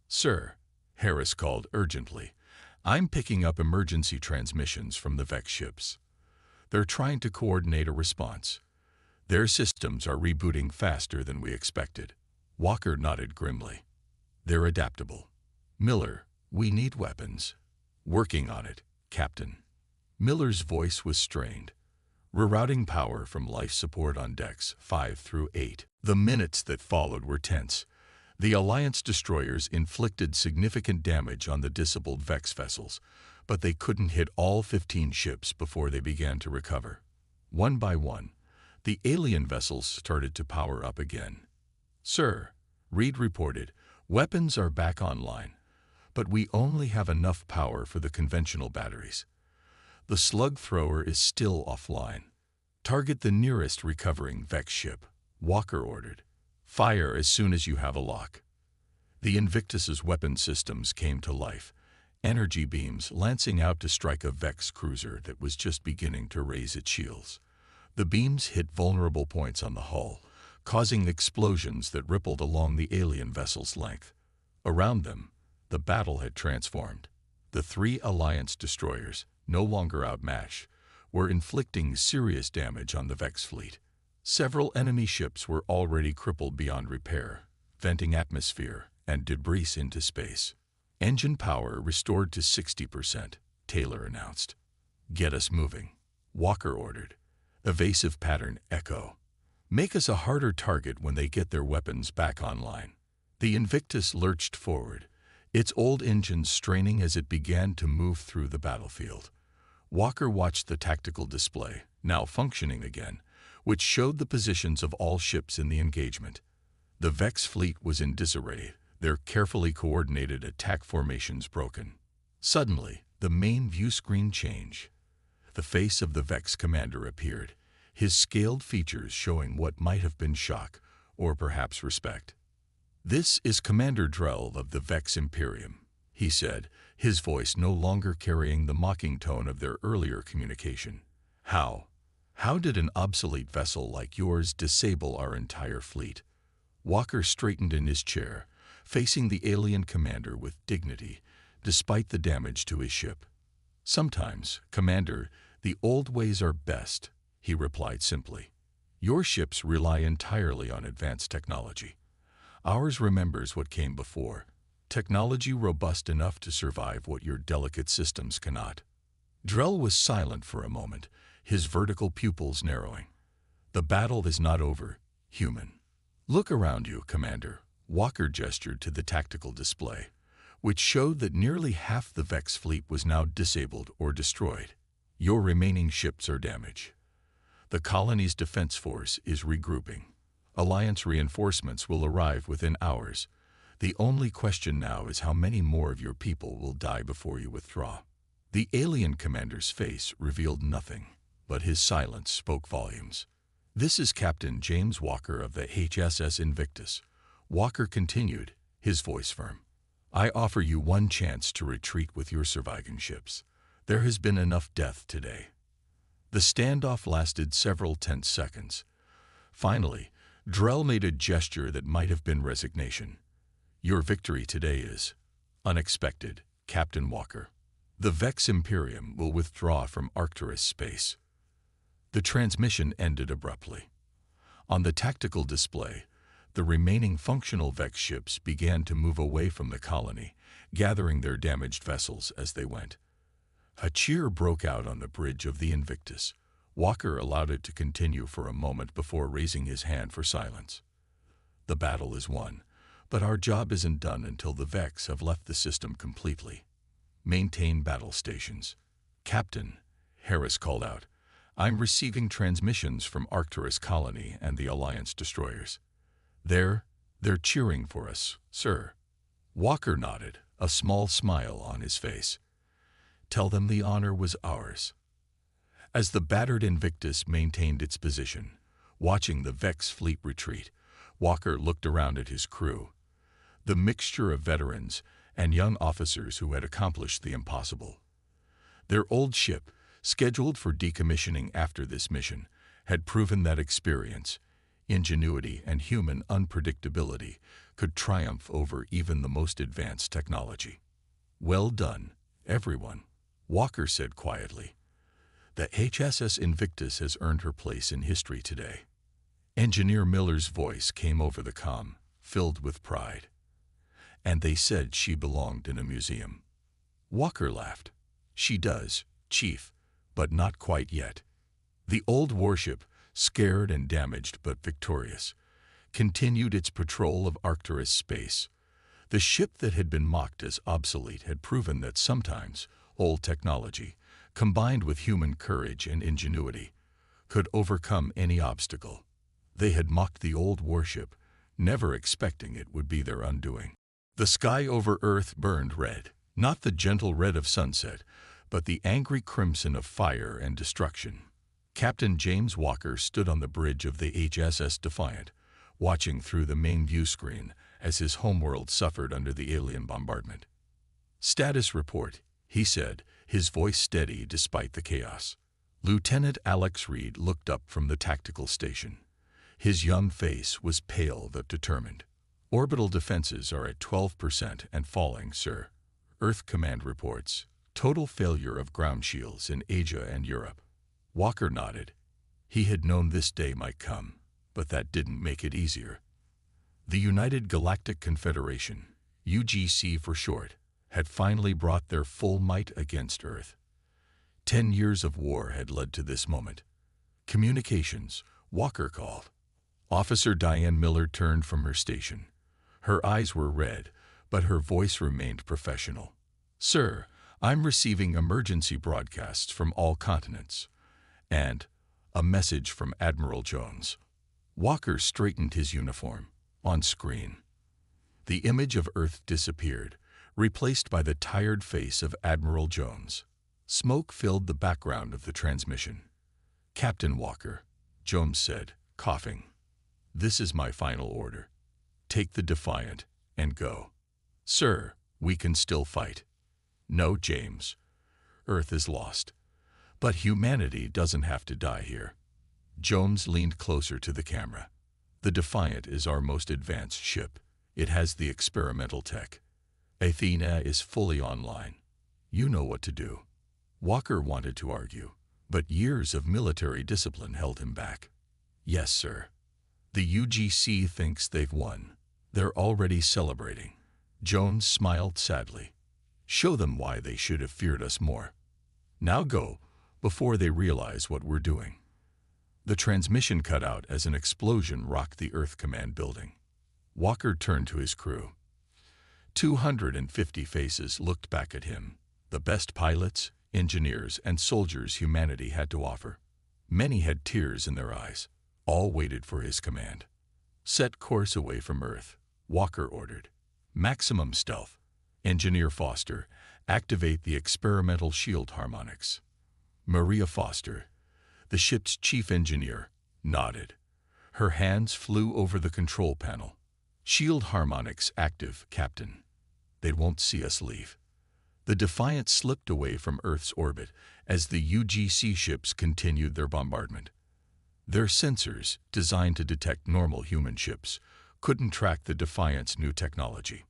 Sir, Harris called urgently, I'm picking up emergency transmissions from the Vex ships. They're trying to coordinate a response. Their systems are rebooting faster than we expected. Walker nodded grimly. They're adaptable. Miller, we need weapons. Working on it, Captain. Miller's voice was strained. Rerouting power from life support on decks 5 through 8. The minutes that followed were tense. The Alliance destroyers inflicted significant damage on the disabled Vex vessels, but they couldn't hit all 15 ships before they began to recover. One by one, the alien vessels started to power up again. Sir, Reed reported, weapons are back online, but we only have enough power for the conventional batteries. The slug thrower is still offline. Target the nearest recovering Vex ship, Walker ordered. Fire as soon as you have a lock. The Invictus's weapon systems came to life, energy beams lancing out to strike a Vex cruiser that was just beginning to raise its shields. The beams hit vulnerable points on the hull, causing explosions that rippled along the alien vessel's length. Around them, the battle had transformed. The 3 Alliance destroyers, no longer outmatched, were inflicting serious damage on the Vex fleet. Several enemy ships were already crippled beyond repair, venting atmosphere and debris into space. Engine power restored to 60%, Taylor announced. Get us moving, Walker ordered. Evasive pattern echo. Make us a harder target when they get their weapons back online. The Invictus lurched forward, its old engines straining as it began to move through the battlefield. Walker watched the tactical display, now functioning again, which showed the positions of all ships in the engagement. The Vex fleet was in disarray, their carefully coordinated attack formations broken. Suddenly, the main view screen changed. The face of the Vex commander appeared, his scaled features showing what might have been shock, or perhaps respect. "This is Commander Drell of the Vex Imperium," he said, his voice no longer carrying the mocking tone of their earlier communication. How did an obsolete vessel like yours disable our entire fleet?" Walker straightened in his chair, facing the alien commander with dignity, despite the damage to his ship. "Sometimes, Commander, the old ways are best," he replied simply. "Your ships rely entirely on advanced technology. Ours remembers what came before, technology robust enough to survive what your delicate systems cannot." Drell was silent for a moment, his vertical pupils narrowing. "The battle is not over, human. Look around you, Commander." Walker gestured to the tactical display, which showed that nearly half the Vex fleet was now disabled or destroyed. Your remaining ships are damaged. The colony's defense force is regrouping. Alliance reinforcements will arrive within hours. The only question now is how many more of your people will die before you withdraw. The alien commander's face revealed nothing, but his silence spoke volumes. "This is Captain James Walker of the HSS Invictus," Walker continued, his voice firm. "I offer you one chance to retreat with your surviving ships. There has been enough death today." The standoff lasted several tense seconds. Finally, Drell made a gesture that might have been resignation. "Your victory today is unexpected, Captain Walker. The Vex Imperium will withdraw from Arcturus space." The transmission ended abruptly. On the tactical display, the remaining functional Vex ships began to move away from the colony, gathering their damaged vessels as they went. A cheer broke out on the bridge of the Invictus. Walker allowed it to continue for a moment before raising his hand for silence. "The battle is won, but our job isn't done until the Vex have left the system completely. Maintain battle stations." "Captain," Harris called out, "I'm receiving transmissions from Arcturus Colony and the Alliance destroyers. They're cheering for us, sir." Walker nodded, a small smile on his face. "Tell them the honor was ours." As the battered Invictus maintained its position, watching the Vex fleet retreat, Walker looked around at his crew. The mixture of veterans and young officers who had accomplished the impossible. Their old ship, scheduled for decommissioning after this mission, had proven that experience, ingenuity, and human unpredictability could triumph over even the most advanced technology. "Well done, everyone," Walker said quietly. "The HSS Invictus has earned her place in history today." Engineer Miller's voice came over the comm, filled with pride. "And they said she belonged in a museum." Walker laughed. "She does, Chief, but not quite yet." The old warship, scared and damaged but victorious, continued its patrol of Arcturus space. The ship that had been mocked as obsolete had proven that sometimes old technology, combined with human courage and ingenuity, could overcome any obstacle. They had mocked the old warship, never expecting it would be their undoing. The sky over Earth burned red, not the gentle red of sunset, but the angry crimson of fire and destruction. Captain James Walker stood on the bridge of the HSS Defiant, watching through the main view screen as his homeworld suffered under the alien bombardment. "Status report," he said, his voice steady despite the chaos. Lieutenant Alex Reed looked up from the tactical station. His young face was pale but determined. "Orbital defenses are at 12% and falling, sir. Earth Command reports total failure of ground shields in Asia and Europe." Walker nodded. He had known this day might come, but that didn't make it easier. The United Galactic Confederation, UGC for short, had finally brought their full might against Earth. 10 years of war had led to this moment. "Communications," Walker called. Officer Diane Miller turned from her station. Her eyes were red, but her voice remained professional. "Sir, I'm receiving emergency broadcasts from all continents. And a message from Admiral Jones." Walker straightened his uniform. On screen, the image of Earth disappeared, replaced by the tired face of Admiral Jones. Smoke filled the background of the transmission. "Captain Walker," Jones said, coughing, "this is my final order. Take the Defiant and go." "Sir, we can still fight." "No, James. Earth is lost. But humanity doesn't have to die here." Jones leaned closer to the camera. "The Defiant is our most advanced ship. It has the experimental tech. Athena is fully online. You know what to do." Walker wanted to argue, but years of military discipline held him back. "Yes, sir. The UGC thinks they've won. They're already celebrating." Jones smiled sadly. "Show them why they should have feared us more. Now go, before they realize what we're doing." The transmission cut out as an explosion rocked the Earth Command building. Walker turned to his crew. 250 faces looked back at him, the best pilots, engineers, and soldiers humanity had to offer. Many had tears in their eyes. All waited for his command. "Set course away from Earth," Walker ordered. "Maximum stealth. Engineer Foster, activate the experimental shield harmonics." Maria Foster, the ship's chief engineer, nodded. Her hands flew over the control panel. "Shield harmonics active, Captain. They won't see us leave." The Defiant slipped away from Earth's orbit as the UGC ships continued their bombardment. Their sensors, designed to detect normal human ships, couldn't track the Defiant's new technology.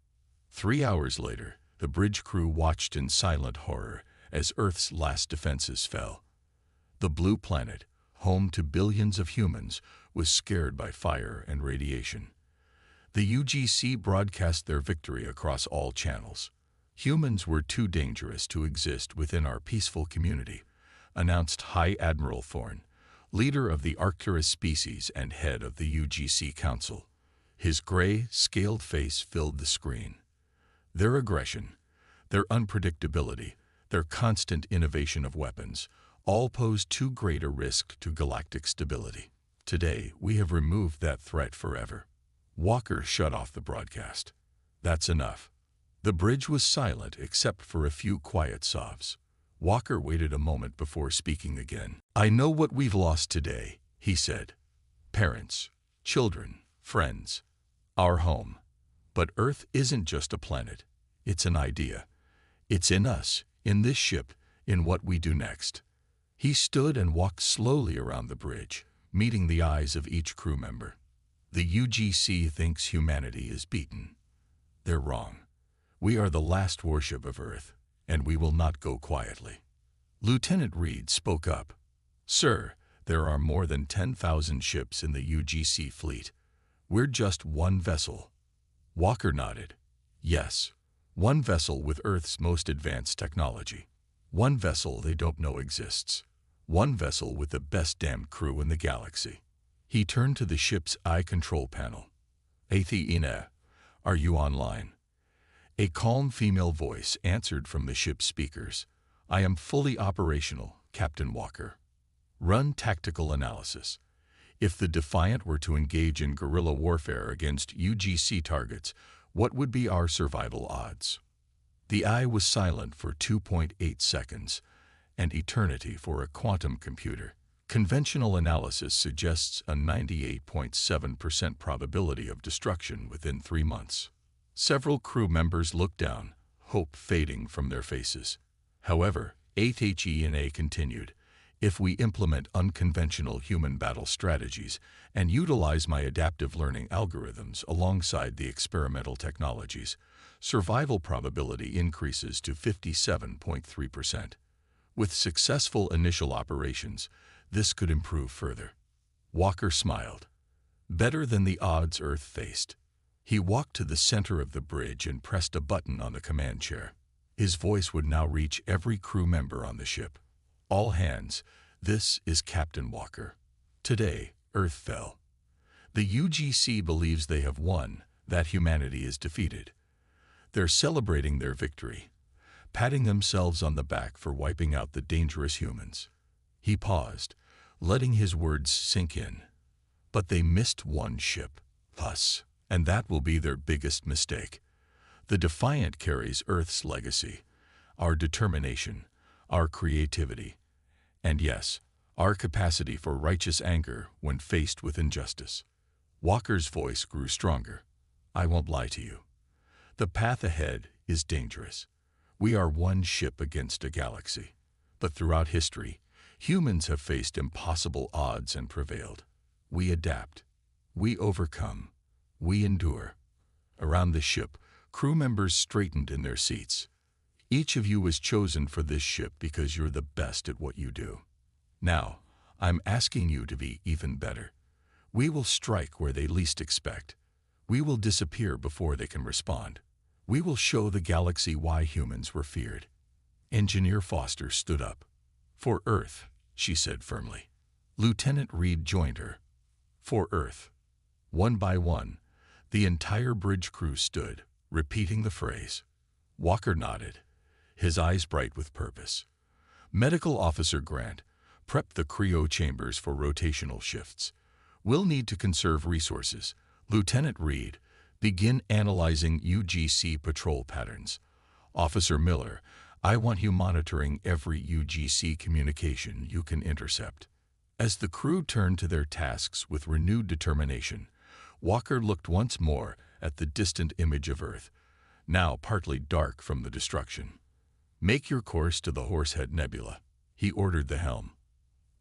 3 hours later, the bridge crew watched in silent horror as Earth's last defenses fell. The blue planet, home to billions of humans, was scared by fire and radiation. The UGC broadcast their victory across all channels. "Humans were too dangerous to exist within our peaceful community," announced High Admiral Thorne, leader of the Arcturus species and head of the UGC Council. His gray, scaled face filled the screen. Their aggression, their unpredictability, their constant innovation of weapons, all pose too great a risk to galactic stability. Today, we have removed that threat forever. Walker shut off the broadcast. "That's enough." The bridge was silent except for a few quiet sobs. Walker waited a moment before speaking again. "I know what we've lost today," he said. "Parents, children, friends, our home. But Earth isn't just a planet. It's an idea. It's in us, in this ship, in what we do next." He stood and walked slowly around the bridge, meeting the eyes of each crew member. "The UGC thinks humanity is beaten. They're wrong. We are the last warship of Earth, and we will not go quietly." Lieutenant Reed spoke up. "Sir, there are more than 10,000 ships in the UGC fleet. We're just one vessel." Walker nodded. "Yes, one vessel with Earth's most advanced technology. One vessel they don't know exists. One vessel with the best damned crew in the galaxy." He turned to the ship's eye control panel. "Athena, are you online?" A calm female voice answered from the ship's speakers. "I am fully operational, Captain Walker." "Run tactical analysis. If the Defiant were to engage in guerrilla warfare against UGC targets, what would be our survival odds?" The eye was silent for 2.8 seconds, an eternity for a quantum computer. Conventional analysis suggests a 98.7% probability of destruction within 3 months. Several crew members looked down, hope fading from their faces. However, HFY continued, if we implement unconventional human battle strategies and utilize my adaptive learning algorithms alongside the experimental technologies, survival probability increases to 57.3%. With successful initial operations, this could improve further. Walker smiled. Better than the odds Earth faced. He walked to the center of the bridge and pressed a button on the command chair. His voice would now reach every crew member on the ship. All hands, this is Captain Walker. Today, Earth fell. The UGC believes they have won, that humanity is defeated. They're celebrating their victory, patting themselves on the back for wiping out the dangerous humans. He paused, letting his words sink in. But they missed one ship, us, and that will be their biggest mistake. The Defiant carries Earth's legacy, our determination, our creativity, and yes, our capacity for righteous anger when faced with injustice. Walker's voice grew stronger. I won't lie to you. The path ahead is dangerous. We are one ship against a galaxy. But throughout history, humans have faced impossible odds and prevailed. We adapt. We overcome. We endure. Around the ship, crew members straightened in their seats. Each of you was chosen for this ship because you're the best at what you do. Now, I'm asking you to be even better. We will strike where they least expect. We will disappear before they can respond. We will show the galaxy why humans were feared. Engineer Foster stood up. For Earth, she said firmly. Lieutenant Reed joined her. For Earth. One by one, the entire bridge crew stood, repeating the phrase. Walker nodded, his eyes bright with purpose. Medical Officer Grant, prep the cryo chambers for rotational shifts. We'll need to conserve resources. Lieutenant Reed, begin analyzing UGC patrol patterns. Officer Miller, I want you monitoring every UGC communication you can intercept. As the crew turned to their tasks with renewed determination, Walker looked once more at the distant image of Earth, now partly dark from the destruction. Make your course to the Horsehead Nebula, he ordered the helm.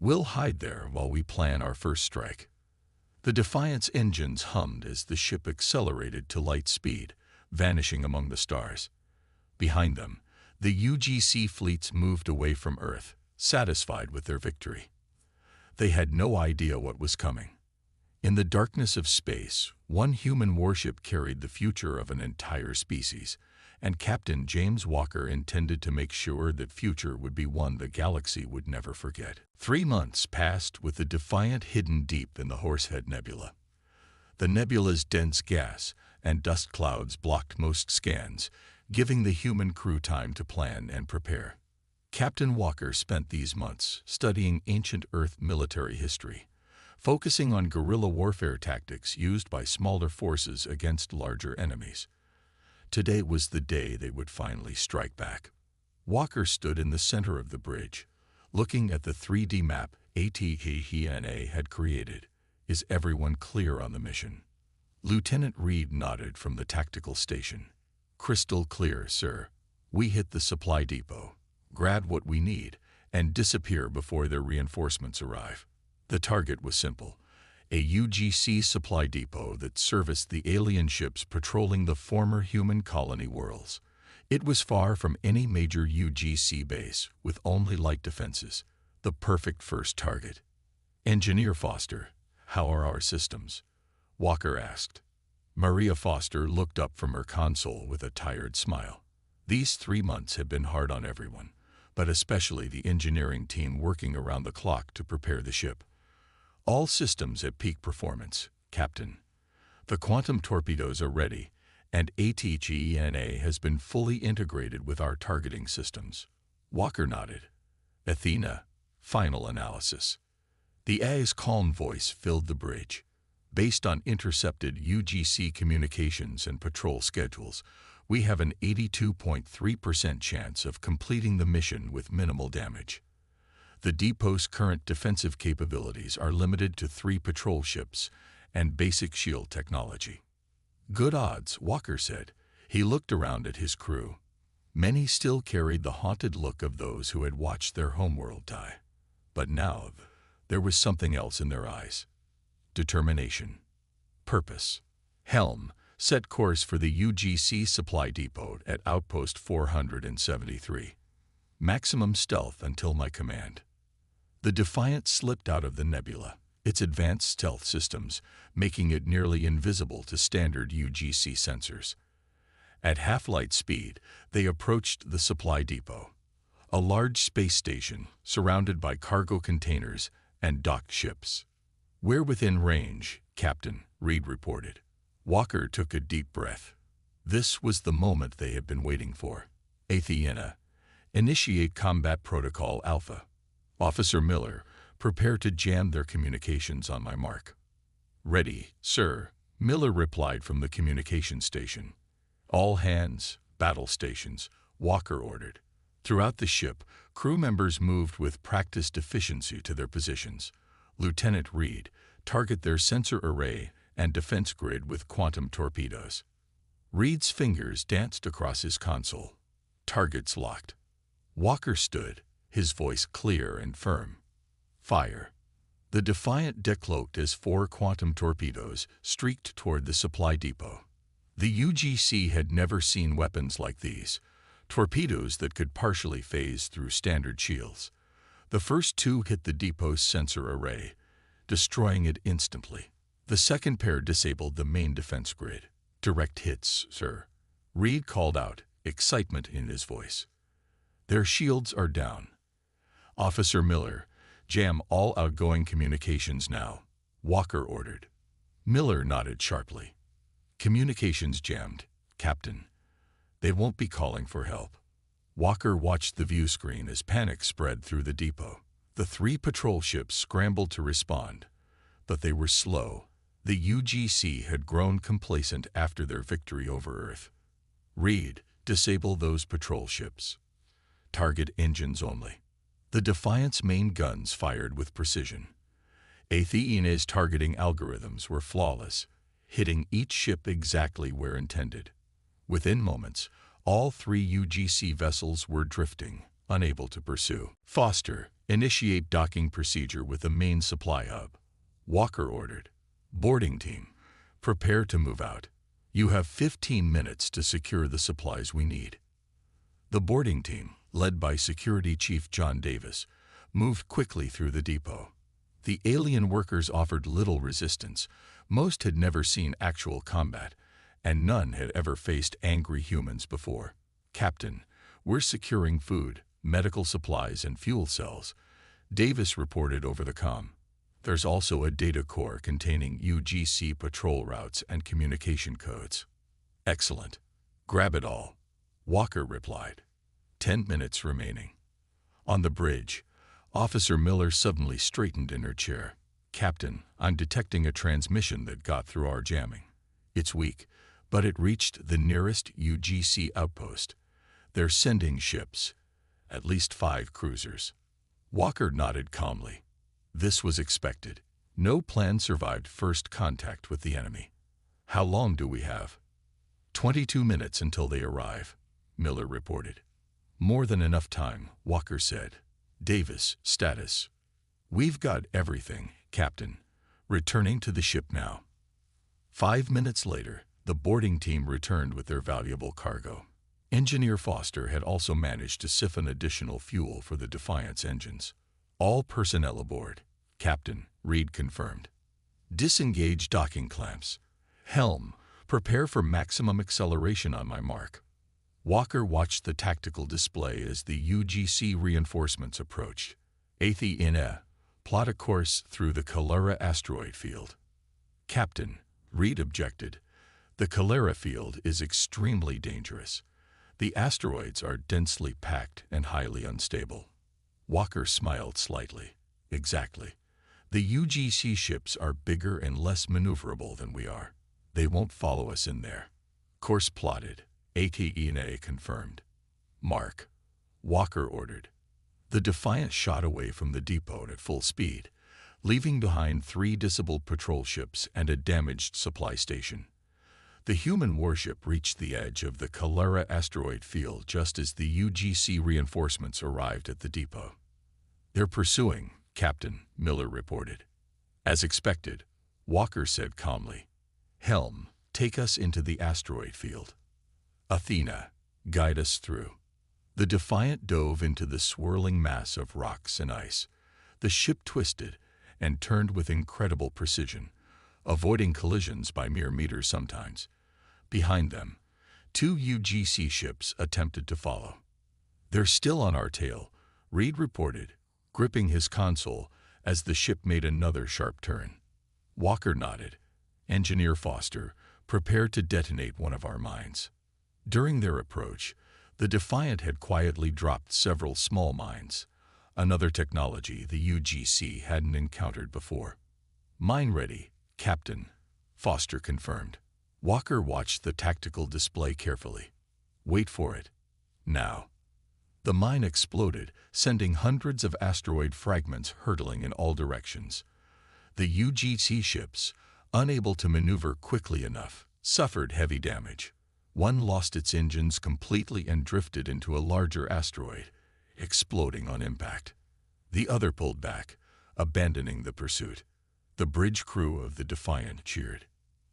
We'll hide there while we plan our first strike. The Defiant's engines hummed as the ship accelerated to light speed, vanishing among the stars. Behind them, the UGC fleets moved away from Earth, satisfied with their victory. They had no idea what was coming. In the darkness of space, one human warship carried the future of an entire species, and Captain James Walker intended to make sure that future would be one the galaxy would never forget. 3 months passed with the Defiant hidden deep in the Horsehead Nebula. The nebula's dense gas and dust clouds blocked most scans, giving the human crew time to plan and prepare. Captain Walker spent these months studying ancient Earth military history, focusing on guerrilla warfare tactics used by smaller forces against larger enemies. Today was the day they would finally strike back. Walker stood in the center of the bridge, looking at the 3D map HFY had created. Is everyone clear on the mission? Lieutenant Reed nodded from the tactical station. Crystal clear, sir. We hit the supply depot, grab what we need, and disappear before their reinforcements arrive. The target was simple. A UGC supply depot that serviced the alien ships patrolling the former human colony worlds. It was far from any major UGC base, with only light defenses. The perfect first target. Engineer Foster, how are our systems? Walker asked. Maria Foster looked up from her console with a tired smile. These 3 months have been hard on everyone, but especially the engineering team working around the clock to prepare the ship. All systems at peak performance, Captain. The quantum torpedoes are ready, and HFY has been fully integrated with our targeting systems. Walker nodded. Athena, final analysis. The A's calm voice filled the bridge. Based on intercepted UGC communications and patrol schedules, We have an 82.3% chance of completing the mission with minimal damage. The depot's current defensive capabilities are limited to 3 patrol ships and basic shield technology. Good odds, Walker said. He looked around at his crew. Many still carried the haunted look of those who had watched their homeworld die. But now, there was something else in their eyes. Determination. Purpose. Helm, set course for the UGC supply depot at Outpost 473. Maximum stealth until my command. The Defiant slipped out of the nebula, its advanced stealth systems making it nearly invisible to standard UGC sensors. At half-light speed, they approached the supply depot, a large space station surrounded by cargo containers and docked ships. "We're within range, Captain," Reed reported. Walker took a deep breath. This was the moment they had been waiting for. Athena, initiate Combat Protocol Alpha. Officer Miller, prepare to jam their communications on my mark. Ready, sir, Miller replied from the communication station. All hands, battle stations, Walker ordered. Throughout the ship, crew members moved with practiced efficiency to their positions. Lieutenant Reed, target their sensor array and defense grid with quantum torpedoes. Reed's fingers danced across his console. Targets locked. Walker stood, his voice clear and firm. Fire. The Defiant decloaked as 4 quantum torpedoes streaked toward the supply depot. The UGC had never seen weapons like these, torpedoes that could partially phase through standard shields. The first 2 hit the depot's sensor array, destroying it instantly. The second pair disabled the main defense grid. Direct hits, sir. Reed called out, excitement in his voice. Their shields are down. Officer Miller, jam all outgoing communications now, Walker ordered. Miller nodded sharply. Communications jammed, Captain. They won't be calling for help. Walker watched the view screen as panic spread through the depot. The 3 patrol ships scrambled to respond, but they were slow. The UGC had grown complacent after their victory over Earth. Reed, disable those patrol ships. Target engines only. The Defiant's main guns fired with precision. Athena's targeting algorithms were flawless, hitting each ship exactly where intended. Within moments, all 3 UGC vessels were drifting, unable to pursue. Foster, initiate docking procedure with the main supply hub. Walker ordered. Boarding team, prepare to move out. You have 15 minutes to secure the supplies we need. The boarding team, led by Security Chief John Davis, moved quickly through the depot. The alien workers offered little resistance. Most had never seen actual combat, and none had ever faced angry humans before. Captain, we're securing food, medical supplies, and fuel cells, Davis reported over the comm. There's also a data core containing UGC patrol routes and communication codes. Excellent. Grab it all, Walker replied. 10 minutes remaining. On the bridge, Officer Miller suddenly straightened in her chair. Captain, I'm detecting a transmission that got through our jamming. It's weak, but it reached the nearest UGC outpost. They're sending ships, at least 5 cruisers. Walker nodded calmly. This was expected. No plan survived first contact with the enemy. How long do we have? 22 minutes until they arrive, Miller reported. More than enough time, Walker said. Davis, status. We've got everything, Captain. Returning to the ship now. 5 minutes later, the boarding team returned with their valuable cargo. Engineer Foster had also managed to siphon additional fuel for the Defiant's engines. All personnel aboard, Captain, Reed confirmed. Disengage docking clamps. Helm, prepare for maximum acceleration on my mark. Walker watched the tactical display as the UGC reinforcements approached. Athena, plot a course through the Calera asteroid field. Captain, Reed objected. The Calera field is extremely dangerous. The asteroids are densely packed and highly unstable. Walker smiled slightly. Exactly. The UGC ships are bigger and less maneuverable than we are. They won't follow us in there. Course plotted. Athena confirmed. Mark, Walker ordered. The Defiant shot away from the depot at full speed, leaving behind 3 disabled patrol ships and a damaged supply station. The human warship reached the edge of the Calera asteroid field just as the UGC reinforcements arrived at the depot. "They're pursuing," Captain Miller reported. As expected, Walker said calmly, "Helm, take us into the asteroid field. Athena, guide us through." The Defiant dove into the swirling mass of rocks and ice. The ship twisted and turned with incredible precision, avoiding collisions by mere meters sometimes. Behind them, 2 UGC ships attempted to follow. "They're still on our tail," Reed reported, gripping his console as the ship made another sharp turn. Walker nodded. "Engineer Foster, prepare to detonate one of our mines." During their approach, the Defiant had quietly dropped several small mines, another technology the UGC hadn't encountered before. "Mine ready, Captain," Foster confirmed. Walker watched the tactical display carefully. "Wait for it. Now." The mine exploded, sending hundreds of asteroid fragments hurtling in all directions. The UGC ships, unable to maneuver quickly enough, suffered heavy damage. One lost its engines completely and drifted into a larger asteroid, exploding on impact. The other pulled back, abandoning the pursuit. The bridge crew of the Defiant cheered.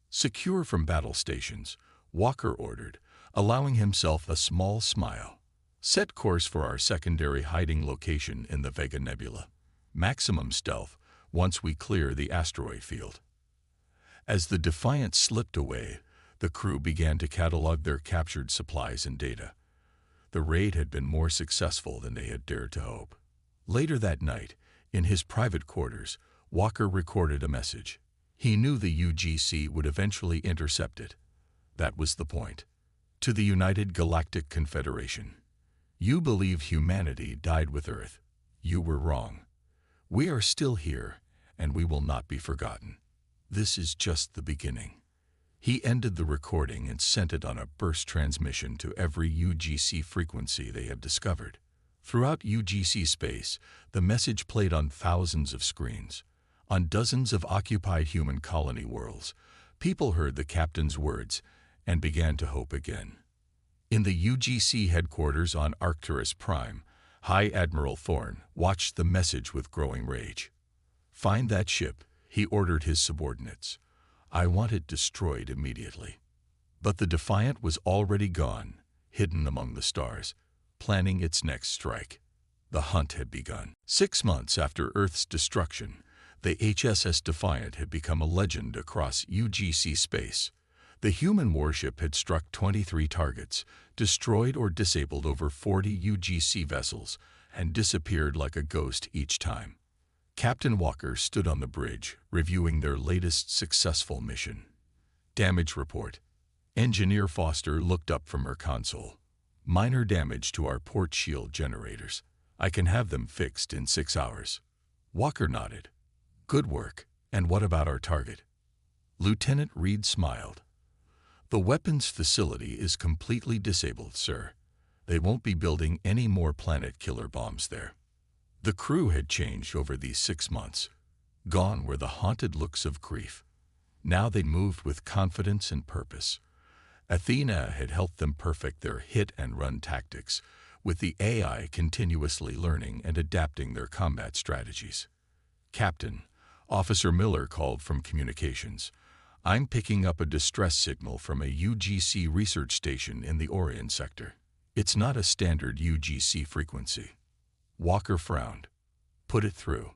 "Secure from battle stations," Walker ordered, allowing himself a small smile. "Set course for our secondary hiding location in the Vega Nebula. Maximum stealth once we clear the asteroid field." As the Defiant slipped away, the crew began to catalog their captured supplies and data. The raid had been more successful than they had dared to hope. Later that night, in his private quarters, Walker recorded a message. He knew the UGC would eventually intercept it. That was the point. To the United Galactic Confederation. "You believe humanity died with Earth. You were wrong. We are still here, and we will not be forgotten. This is just the beginning." He ended the recording and sent it on a burst transmission to every UGC frequency they had discovered. Throughout UGC space, the message played on thousands of screens. On dozens of occupied human colony worlds, people heard the captain's words and began to hope again. In the UGC headquarters on Arcturus Prime, High Admiral Thorne watched the message with growing rage. "Find that ship," he ordered his subordinates. "I want it destroyed immediately." But the Defiant was already gone, hidden among the stars, planning its next strike. The hunt had begun. 6 months after Earth's destruction, the HSS Defiant had become a legend across UGC space. The human warship had struck 23 targets, destroyed or disabled over 40 UGC vessels, and disappeared like a ghost each time. Captain Walker stood on the bridge, reviewing their latest successful mission. "Damage report." Engineer Foster looked up from her console. "Minor damage to our port shield generators. I can have them fixed in 6 hours." Walker nodded. "Good work. And what about our target?" Lieutenant Reed smiled. "The weapons facility is completely disabled, sir. They won't be building any more planet killer bombs there." The crew had changed over these 6 months. Gone were the haunted looks of grief. Now they moved with confidence and purpose. Athena had helped them perfect their hit-and-run tactics, with the AI continuously learning and adapting their combat strategies. "Captain," Officer Miller called from communications, "I'm picking up a distress signal from a UGC research station in the Orion sector. It's not a standard UGC frequency." Walker frowned. "Put it through."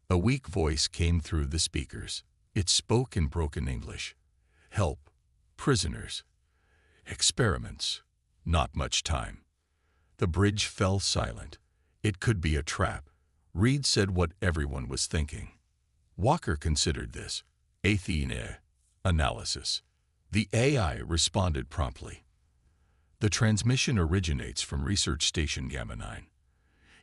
A weak voice came through the speakers. It spoke in broken English. "Help. Prisoners. Experiments. Not much time." The bridge fell silent. It could be a trap. Reed said what everyone was thinking. Walker considered this. Athena. Analysis. The AI responded promptly. "The transmission originates from Research Station Gamma 9.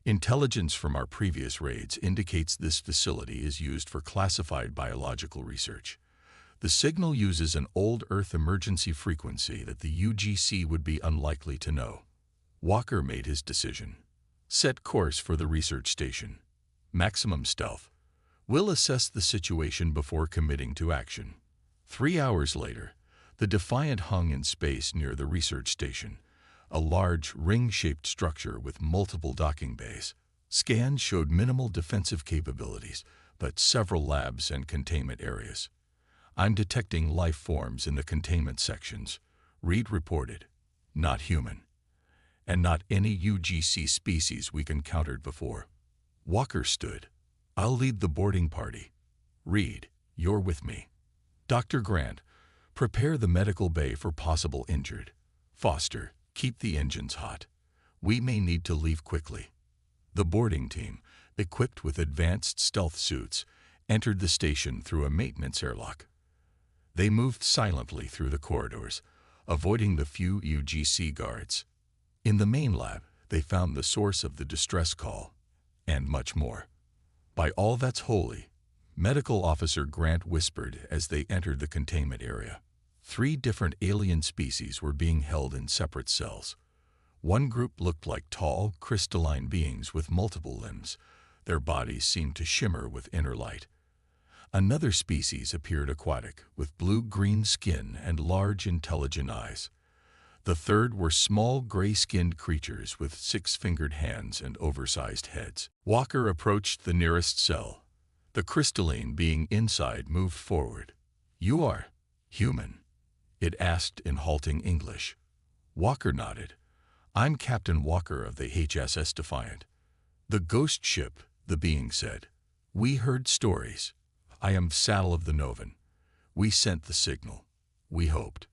Intelligence from our previous raids indicates this facility is used for classified biological research. The signal uses an old Earth emergency frequency that the UGC would be unlikely to know. Walker made his decision. Set course for the research station. Maximum stealth. We'll assess the situation before committing to action. 3 hours later, the Defiant hung in space near the research station, a large ring-shaped structure with multiple docking bays. Scans showed minimal defensive capabilities, but several labs and containment areas. I'm detecting life forms in the containment sections, Reed reported. Not human. And not any UGC species we've encountered before. Walker stood. I'll lead the boarding party. Reed, you're with me. Dr. Grant, prepare the medical bay for possible injured. Foster, keep the engines hot. We may need to leave quickly. The boarding team, equipped with advanced stealth suits, entered the station through a maintenance airlock. They moved silently through the corridors, avoiding the few UGC guards. In the main lab, they found the source of the distress call, and much more. By all that's holy, Medical Officer Grant whispered as they entered the containment area. 3 different alien species were being held in separate cells. One group looked like tall, crystalline beings with multiple limbs. Their bodies seemed to shimmer with inner light. Another species appeared aquatic, with blue-green skin and large, intelligent eyes. The third were small, gray-skinned creatures with 6-fingered hands and oversized heads. Walker approached the nearest cell. The crystalline being inside moved forward. "You are human?" it asked in halting English. Walker nodded. "I'm Captain Walker of the HSS Defiant." "The ghost ship," the being said. "We heard stories. I am Sal of the Novan. We sent the signal. We hoped."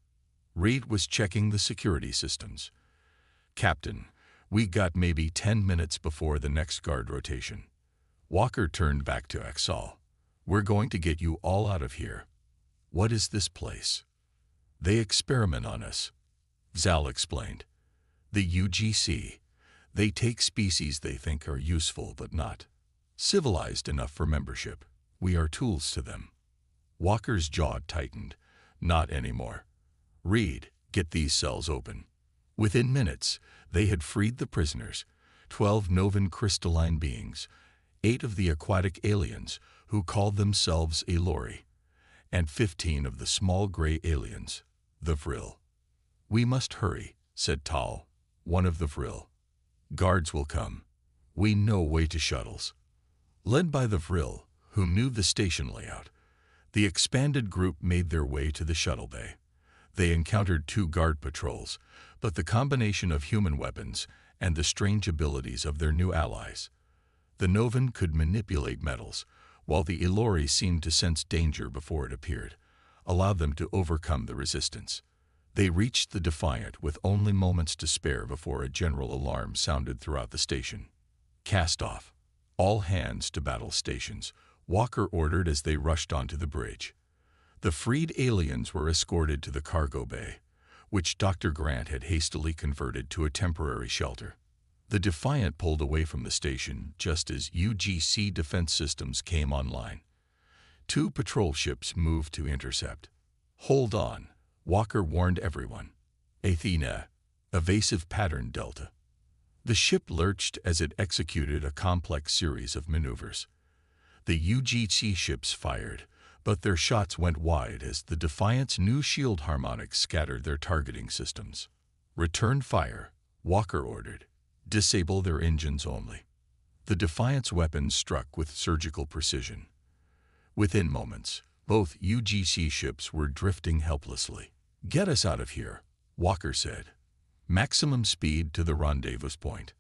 Reed was checking the security systems. "Captain, we got maybe 10 minutes before the next guard rotation." Walker turned back to Axel. "We're going to get you all out of here." "What is this place?" "They experiment on us," Zal explained. "The UGC. They take species they think are useful but not civilized enough for membership. We are tools to them." Walker's jaw tightened. "Not anymore. Reed, get these cells open." Within minutes, they had freed the prisoners, 12 Novan crystalline beings, 8 of the aquatic aliens who called themselves Elori, and 15 of the small gray aliens, the Vril. "We must hurry," said Tal, one of the Vril. "Guards will come. We know way to shuttles." Led by the Vril, who knew the station layout, the expanded group made their way to the shuttle bay. They encountered 2 guard patrols, but the combination of human weapons and the strange abilities of their new allies. The Novan could manipulate metals, while the Elori seemed to sense danger before it appeared, allowed them to overcome the resistance. They reached the Defiant with only moments to spare before a general alarm sounded throughout the station. "Cast off. All hands to battle stations," Walker ordered as they rushed onto the bridge. The freed aliens were escorted to the cargo bay, which Dr. Grant had hastily converted to a temporary shelter. The Defiant pulled away from the station just as UGC defense systems came online. 2 patrol ships moved to intercept. "Hold on," Walker warned everyone. "Athena, evasive pattern Delta." The ship lurched as it executed a complex series of maneuvers. The UGC ships fired, but their shots went wide as the Defiant's new shield harmonics scattered their targeting systems. "Return fire," Walker ordered. "Disable their engines only." The Defiant's weapons struck with surgical precision. Within moments, both UGC ships were drifting helplessly. "Get us out of here," Walker said. "Maximum speed to the rendezvous point."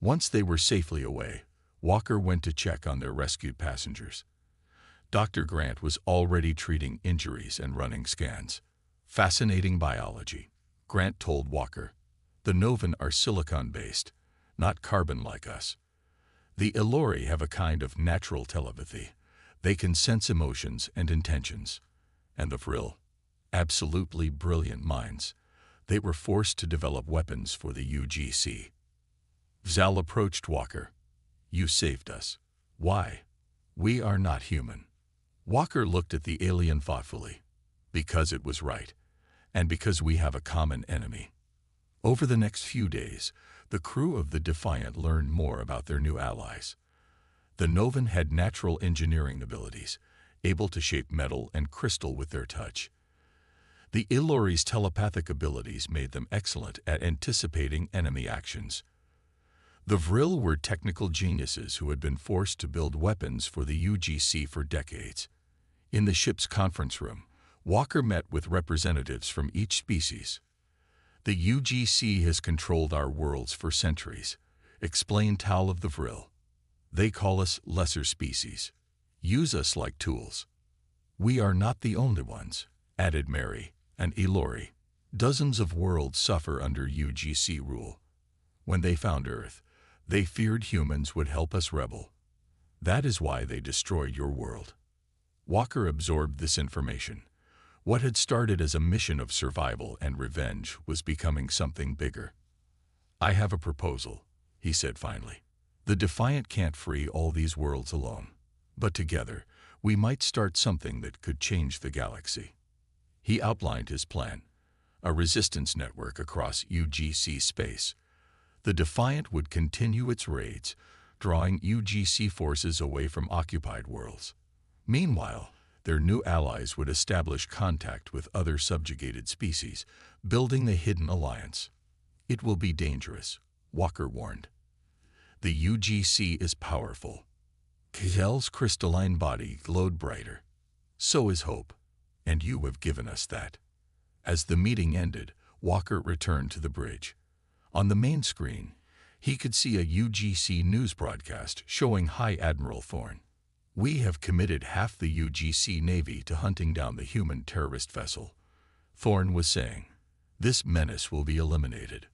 Once they were safely away, Walker went to check on their rescued passengers. Dr. Grant was already treating injuries and running scans. "Fascinating biology," Grant told Walker. "The Novan are silicon-based, not carbon like us. The Elori have a kind of natural telepathy. They can sense emotions and intentions. And the Vril, absolutely brilliant minds. They were forced to develop weapons for the UGC." Zal approached Walker. "You saved us. Why?" "We are not human." Walker looked at the alien thoughtfully. Because it was right, and because we have a common enemy. Over the next few days, the crew of the Defiant learned more about their new allies. The Novan had natural engineering abilities, able to shape metal and crystal with their touch. The Ilori's telepathic abilities made them excellent at anticipating enemy actions. The Vril were technical geniuses who had been forced to build weapons for the UGC for decades. In the ship's conference room, Walker met with representatives from each species. "The UGC has controlled our worlds for centuries," explained Tal of the Vril. "They call us lesser species, use us like tools." "We are not the only ones," added Mary and Ilori. "Dozens of worlds suffer under UGC rule. When they found Earth, they feared humans would help us rebel. That is why they destroyed your world." Walker absorbed this information. What had started as a mission of survival and revenge was becoming something bigger. "I have a proposal," he said finally. "The Defiant can't free all these worlds alone, but together we might start something that could change the galaxy." He outlined his plan: a resistance network across UGC space. The Defiant would continue its raids, drawing UGC forces away from occupied worlds. Meanwhile, their new allies would establish contact with other subjugated species, building the hidden alliance. "It will be dangerous," Walker warned. "The UGC is powerful." Kazel's crystalline body glowed brighter. "So is hope, and you have given us that." As the meeting ended, Walker returned to the bridge. On the main screen, he could see a UGC news broadcast showing High Admiral Thorne. "We have committed half the UGC Navy to hunting down the human terrorist vessel," Thorne was saying. "This menace will be eliminated."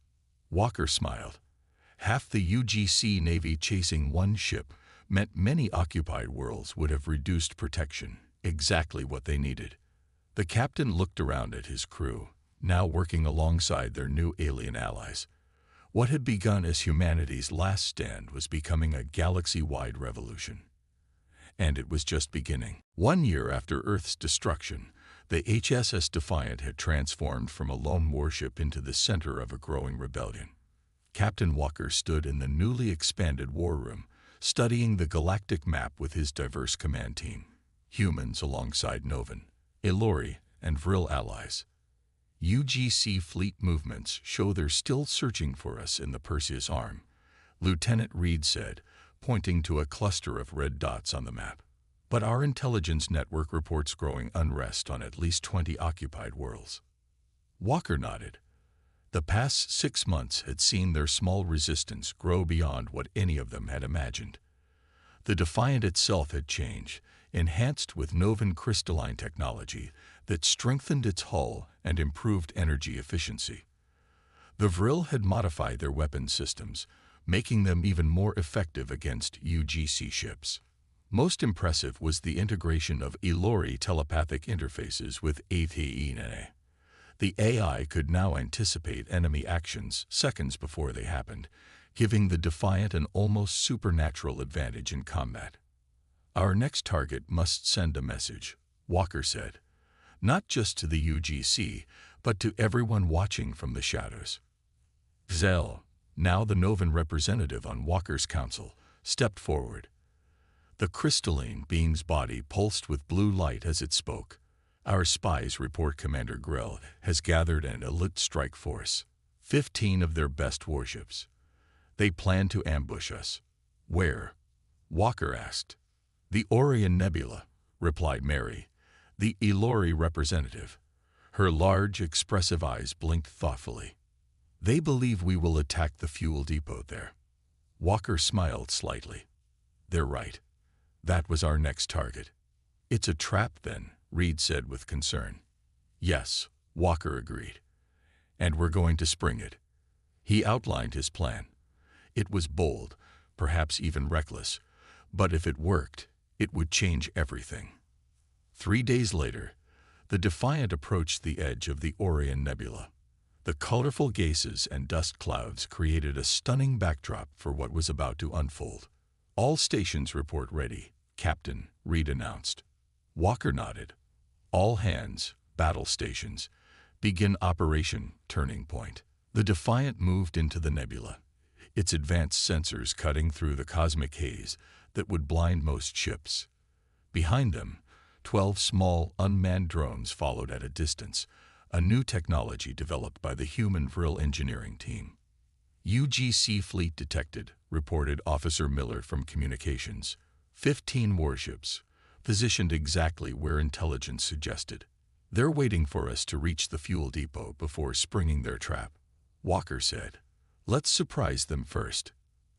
Walker smiled. Half the UGC Navy chasing one ship meant many occupied worlds would have reduced protection, exactly what they needed. The captain looked around at his crew, now working alongside their new alien allies. What had begun as humanity's last stand was becoming a galaxy-wide revolution. And it was just beginning. 1 year after Earth's destruction, the HSS Defiant had transformed from a lone warship into the center of a growing rebellion. Captain Walker stood in the newly expanded war room, studying the galactic map with his diverse command team. Humans alongside Novan, Ilori, and Vril allies. "UGC fleet movements show they're still searching for us in the Perseus Arm," Lieutenant Reed said, pointing to a cluster of red dots on the map. "But our intelligence network reports growing unrest on at least 20 occupied worlds." Walker nodded. The past 6 months had seen their small resistance grow beyond what any of them had imagined. The Defiant itself had changed, enhanced with Novan crystalline technology that strengthened its hull and improved energy efficiency. The Vril had modified their weapon systems, making them even more effective against UGC ships. Most impressive was the integration of Ilori telepathic interfaces with HFY. The AI could now anticipate enemy actions seconds before they happened, giving the Defiant an almost supernatural advantage in combat. "Our next target must send a message," Walker said. "Not just to the UGC, but to everyone watching from the shadows." Zell, now the Novan representative on Walker's council, stepped forward. The crystalline being's body pulsed with blue light as it spoke. "Our spies report Commander Grell has gathered an elite strike force, 15 of their best warships. They plan to ambush us." "Where?" Walker asked. "The Orion Nebula," replied Mary, the Ilori representative. Her large, expressive eyes blinked thoughtfully. "They believe we will attack the fuel depot there." Walker smiled slightly. "They're right. That was our next target." "It's a trap, then," Reed said with concern. "Yes," Walker agreed. "And we're going to spring it." He outlined his plan. It was bold, perhaps even reckless, but if it worked, it would change everything. 3 days later, the Defiant approached the edge of the Orion Nebula. The colorful gases and dust clouds created a stunning backdrop for what was about to unfold. "All stations report ready," Captain Reed announced. Walker nodded. "All hands, battle stations. Begin Operation Turning Point. The Defiant moved into the nebula, its advanced sensors cutting through the cosmic haze that would blind most ships. Behind them, 12 small, unmanned drones followed at a distance, a new technology developed by the human Vril engineering team. UGC fleet detected, reported Officer Miller from Communications. 15 warships, positioned exactly where intelligence suggested. They're waiting for us to reach the fuel depot before springing their trap, Walker said. Let's surprise them first.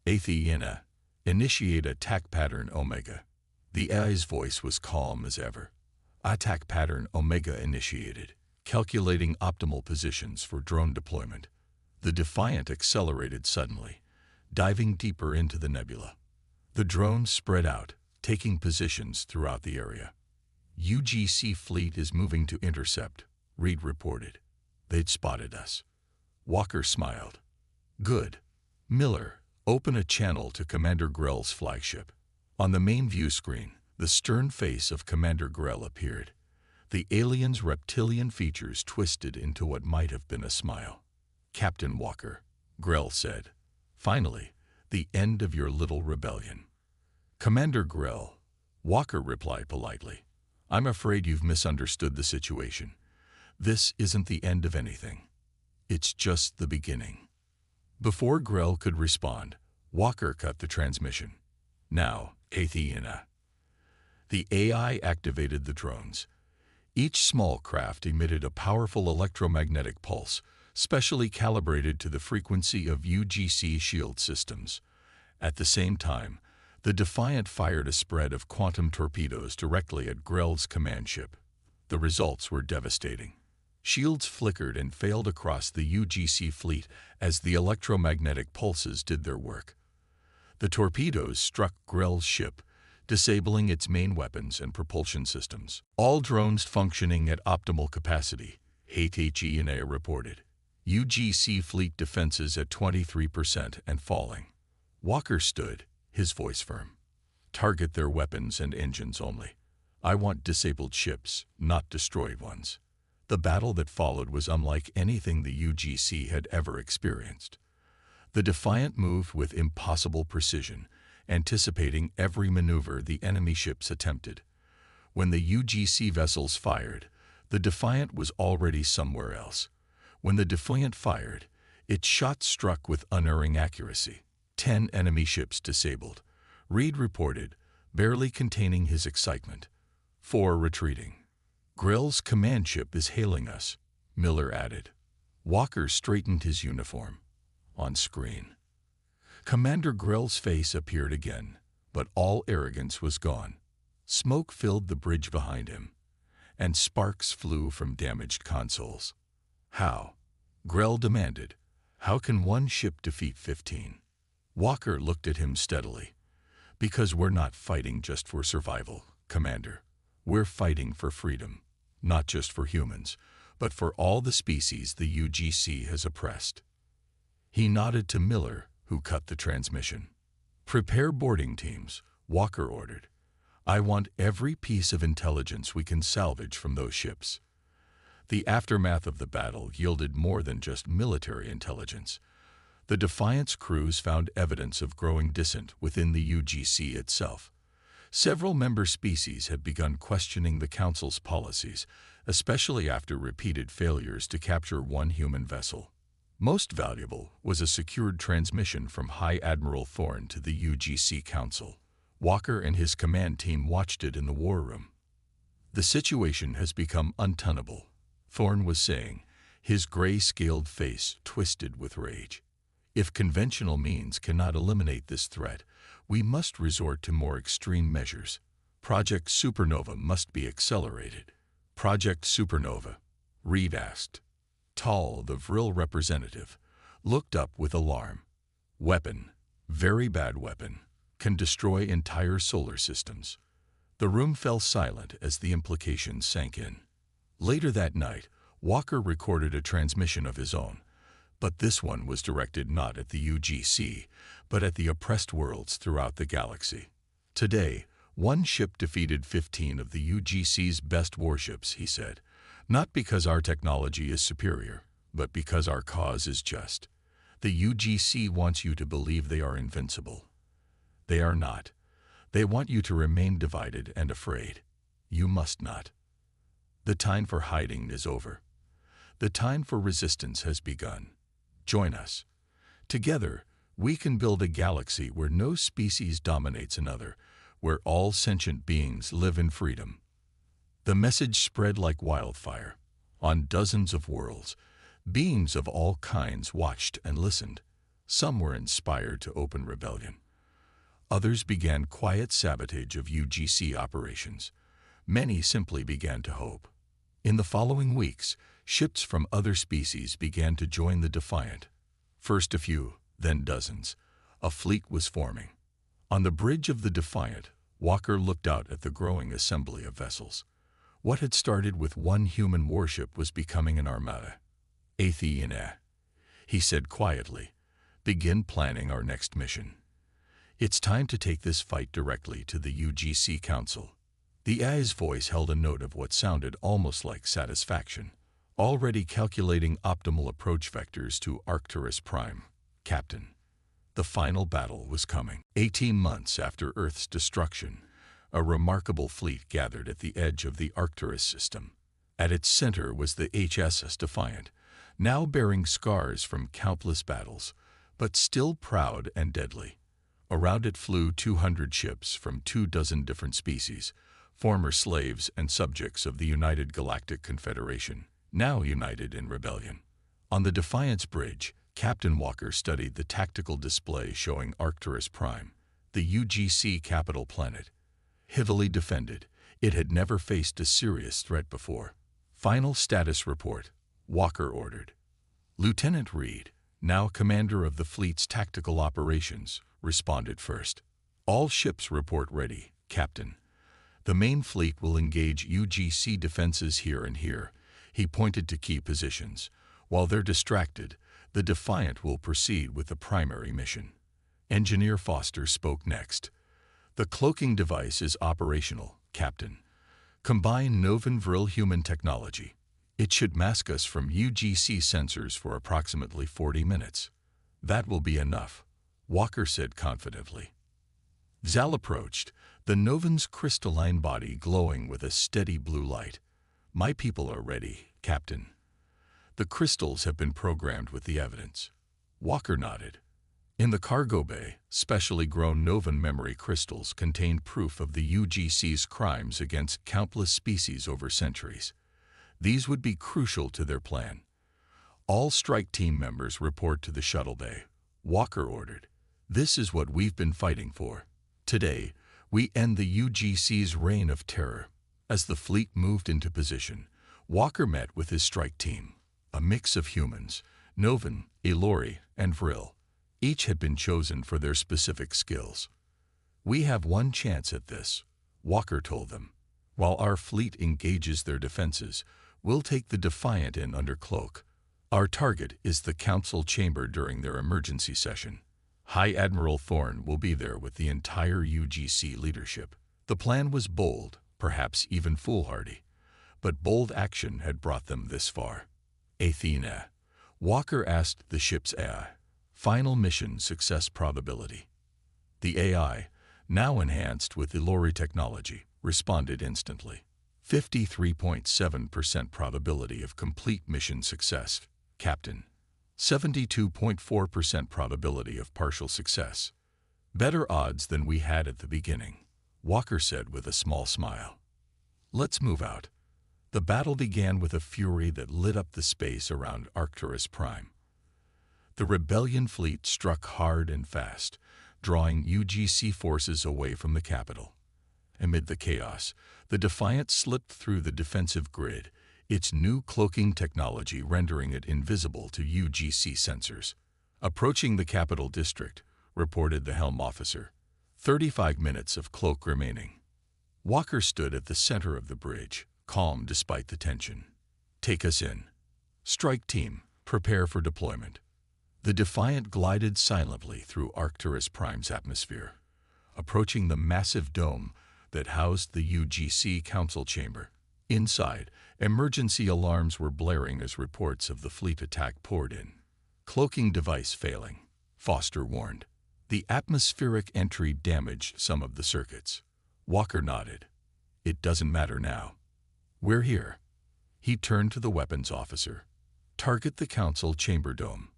Athena, initiate attack pattern Omega. The AI's voice was calm as ever. Attack pattern Omega initiated, calculating optimal positions for drone deployment. The Defiant accelerated suddenly, diving deeper into the nebula. The drones spread out, taking positions throughout the area. UGC fleet is moving to intercept, Reed reported. They'd spotted us. Walker smiled. Good. Miller, open a channel to Commander Grell's flagship. On the main view screen, the stern face of Commander Grell appeared. The alien's reptilian features twisted into what might have been a smile. Captain Walker, Grell said. Finally, the end of your little rebellion. Commander Grell, Walker replied politely. I'm afraid you've misunderstood the situation. This isn't the end of anything. It's just the beginning. Before Grell could respond, Walker cut the transmission. Now, Athena. The AI activated the drones. Each small craft emitted a powerful electromagnetic pulse, specially calibrated to the frequency of UGC shield systems. At the same time, the Defiant fired a spread of quantum torpedoes directly at Grell's command ship. The results were devastating. Shields flickered and failed across the UGC fleet as the electromagnetic pulses did their work. The torpedoes struck Grell's ship, disabling its main weapons and propulsion systems. All drones functioning at optimal capacity, HFY reported. UGC fleet defenses at 23% and falling. Walker stood, his voice firm. Target their weapons and engines only. I want disabled ships, not destroyed ones. The battle that followed was unlike anything the UGC had ever experienced. The Defiant moved with impossible precision, anticipating every maneuver the enemy ships attempted. When the UGC vessels fired, the Defiant was already somewhere else. When the Defiant fired, its shot struck with unerring accuracy. 10 enemy ships disabled, Reed reported, barely containing his excitement. 4 retreating. Grell's command ship is hailing us, Miller added. Walker straightened his uniform. On screen, Commander Grell's face appeared again, but all arrogance was gone. Smoke filled the bridge behind him, and sparks flew from damaged consoles. How? Grell demanded. How can one ship defeat 15? Walker looked at him steadily. Because we're not fighting just for survival, Commander. We're fighting for freedom, not just for humans, but for all the species the UGC has oppressed. He nodded to Miller, who cut the transmission. Prepare boarding teams, Walker ordered. I want every piece of intelligence we can salvage from those ships. The aftermath of the battle yielded more than just military intelligence. The Defiant's crews found evidence of growing dissent within the UGC itself. Several member species had begun questioning the Council's policies, especially after repeated failures to capture one human vessel. Most valuable was a secured transmission from High Admiral Thorne to the UGC Council. Walker and his command team watched it in the war room. The situation has become untenable, Thorne was saying, his gray-scaled face twisted with rage. If conventional means cannot eliminate this threat, we must resort to more extreme measures. Project Supernova must be accelerated. Project Supernova, Reed asked. Tall, the Vril representative, looked up with alarm. Weapon, very bad weapon, can destroy entire solar systems. The room fell silent as the implications sank in. Later that night, Walker recorded a transmission of his own, but this one was directed not at the UGC, but at the oppressed worlds throughout the galaxy. Today, one ship defeated 15 of the UGC's best warships, he said. Not because our technology is superior, but because our cause is just. The UGC wants you to believe they are invincible. They are not. They want you to remain divided and afraid. You must not. The time for hiding is over. The time for resistance has begun. Join us. Together, we can build a galaxy where no species dominates another, where all sentient beings live in freedom. The message spread like wildfire. On dozens of worlds, beings of all kinds watched and listened. Some were inspired to open rebellion. Others began quiet sabotage of UGC operations. Many simply began to hope. In the following weeks, ships from other species began to join the Defiant. First a few, then dozens. A fleet was forming. On the bridge of the Defiant, Walker looked out at the growing assembly of vessels. What had started with one human warship was becoming an armada. HFY, he said quietly, begin planning our next mission. It's time to take this fight directly to the UGC Council. The AI's voice held a note of what sounded almost like satisfaction. Already calculating optimal approach vectors to Arcturus Prime. Captain, the final battle was coming. 18 months after Earth's destruction, a remarkable fleet gathered at the edge of the Arcturus system. At its center was the HSS Defiant, now bearing scars from countless battles, but still proud and deadly. Around it flew 200 ships from 24 different species, former slaves and subjects of the United Galactic Confederation, now united in rebellion. On the Defiant's bridge, Captain Walker studied the tactical display showing Arcturus Prime, the UGC capital planet. Heavily defended, it had never faced a serious threat before. Final status report, Walker ordered. Lieutenant Reed, now commander of the fleet's tactical operations, responded first. All ships report ready, Captain. The main fleet will engage UGC defenses here and here. He pointed to key positions. While they're distracted, the Defiant will proceed with the primary mission. Engineer Foster spoke next. The cloaking device is operational, Captain. Combine Novan Vril human technology. It should mask us from UGC sensors for approximately 40 minutes. That will be enough, Walker said confidently. Zal approached, the Novan's crystalline body glowing with a steady blue light. My people are ready, Captain. The crystals have been programmed with the evidence. Walker nodded. In the cargo bay, specially grown Novan memory crystals contained proof of the UGC's crimes against countless species over centuries. These would be crucial to their plan. All strike team members report to the shuttle bay, Walker ordered. This is what we've been fighting for. Today, we end the UGC's reign of terror. As the fleet moved into position, Walker met with his strike team, a mix of humans, Novan, Ilori, and Vril. Each had been chosen for their specific skills. We have one chance at this, Walker told them. While our fleet engages their defenses, we'll take the Defiant in under cloak. Our target is the council chamber during their emergency session. High Admiral Thorne will be there with the entire UGC leadership. The plan was bold, perhaps even foolhardy, but bold action had brought them this far. Athena, Walker asked the ship's AI. Final mission success probability. The AI, now enhanced with Ilori technology, responded instantly. 53.7% probability of complete mission success, Captain. 72.4% probability of partial success. Better odds than we had at the beginning, Walker said with a small smile. Let's move out. The battle began with a fury that lit up the space around Arcturus Prime. The rebellion fleet struck hard and fast, drawing UGC forces away from the capital. Amid the chaos, the Defiant slipped through the defensive grid, its new cloaking technology rendering it invisible to UGC sensors. Approaching the capital district, reported the helm officer. 35 minutes of cloak remaining. Walker stood at the center of the bridge, calm despite the tension. Take us in. Strike team, prepare for deployment. The Defiant glided silently through Arcturus Prime's atmosphere, approaching the massive dome that housed the UGC council chamber. Inside, emergency alarms were blaring as reports of the fleet attack poured in. Cloaking device failing, Foster warned. The atmospheric entry damaged some of the circuits. Walker nodded. It doesn't matter now. We're here. He turned to the weapons officer. Target the council chamber dome.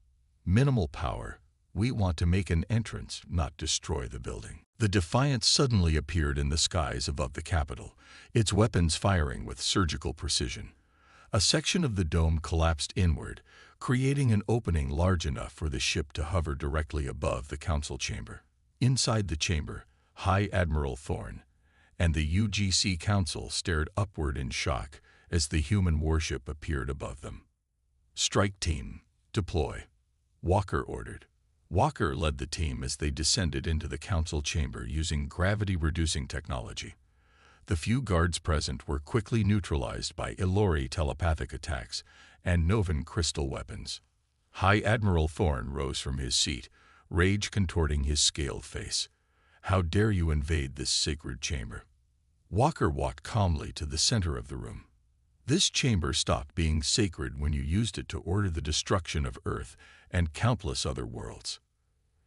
Minimal power. We want to make an entrance, not destroy the building. The Defiant suddenly appeared in the skies above the Capitol, its weapons firing with surgical precision. A section of the dome collapsed inward, creating an opening large enough for the ship to hover directly above the council chamber. Inside the chamber, High Admiral Thorne and the UGC Council stared upward in shock as the human warship appeared above them. Strike team, deploy, Walker ordered. Walker led the team as they descended into the council chamber using gravity-reducing technology. The few guards present were quickly neutralized by Ilori telepathic attacks and Novan crystal weapons. High Admiral Thorne rose from his seat, rage contorting his scaled face. How dare you invade this sacred chamber? Walker walked calmly to the center of the room. This chamber stopped being sacred when you used it to order the destruction of Earth and countless other worlds.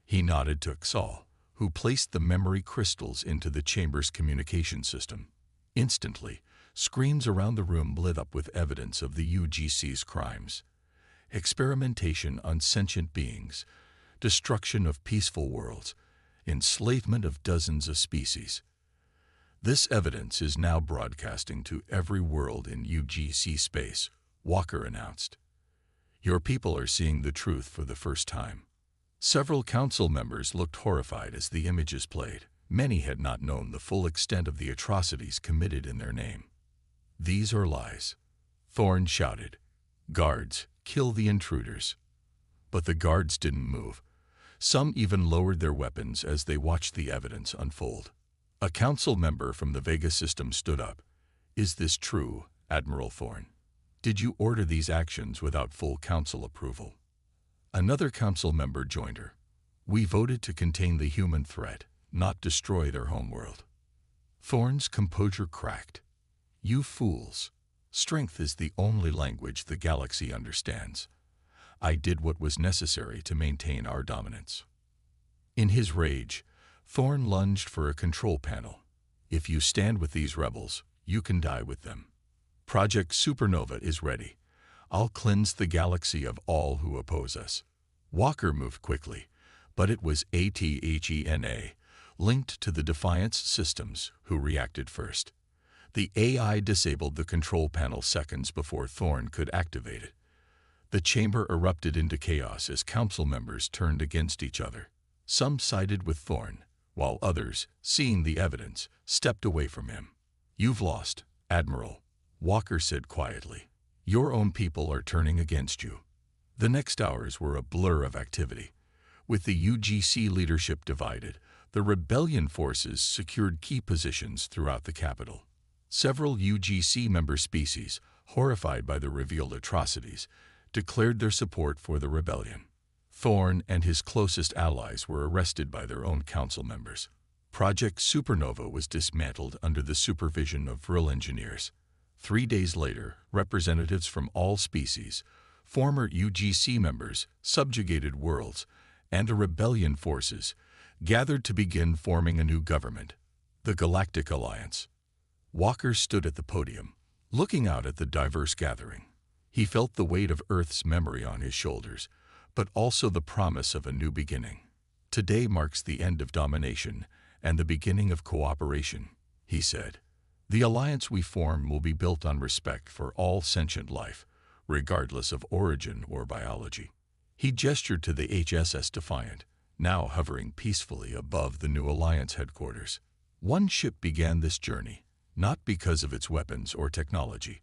He nodded to Xal, who placed the memory crystals into the chamber's communication system. Instantly, screens around the room lit up with evidence of the UGC's crimes. Experimentation on sentient beings, destruction of peaceful worlds, enslavement of dozens of species. This evidence is now broadcasting to every world in UGC space, Walker announced. Your people are seeing the truth for the first time. Several council members looked horrified as the images played. Many had not known the full extent of the atrocities committed in their name. These are lies, Thorne shouted. Guards, kill the intruders. But the guards didn't move. Some even lowered their weapons as they watched the evidence unfold. A council member from the Vega system stood up. Is this true, Admiral Thorne? Did you order these actions without full council approval? Another council member joined her. We voted to contain the human threat, not destroy their homeworld. Thorne's composure cracked. You fools. Strength is the only language the galaxy understands. I did what was necessary to maintain our dominance. In his rage, Thorne lunged for a control panel. If you stand with these rebels, you can die with them. Project Supernova is ready. I'll cleanse the galaxy of all who oppose us. Walker moved quickly, but it was Athena, linked to the Defiance systems, who reacted first. The AI disabled the control panel seconds before Thorne could activate it. The chamber erupted into chaos as council members turned against each other. Some sided with Thorne, while others, seeing the evidence, stepped away from him. You've lost, Admiral, Walker said quietly. Your own people are turning against you. The next hours were a blur of activity. With the UGC leadership divided, the rebellion forces secured key positions throughout the capital. Several UGC member species, horrified by the revealed atrocities, declared their support for the rebellion. Thorne and his closest allies were arrested by their own council members. Project Supernova was dismantled under the supervision of Vril engineers. 3 days later, representatives from all species, former UGC members, subjugated worlds, and rebellion forces gathered to begin forming a new government, the Galactic Alliance. Walker stood at the podium, looking out at the diverse gathering. He felt the weight of Earth's memory on his shoulders, but also the promise of a new beginning. Today marks the end of domination and the beginning of cooperation, he said. The alliance we form will be built on respect for all sentient life, regardless of origin or biology. He gestured to the HSS Defiant, now hovering peacefully above the new alliance headquarters. One ship began this journey, not because of its weapons or technology,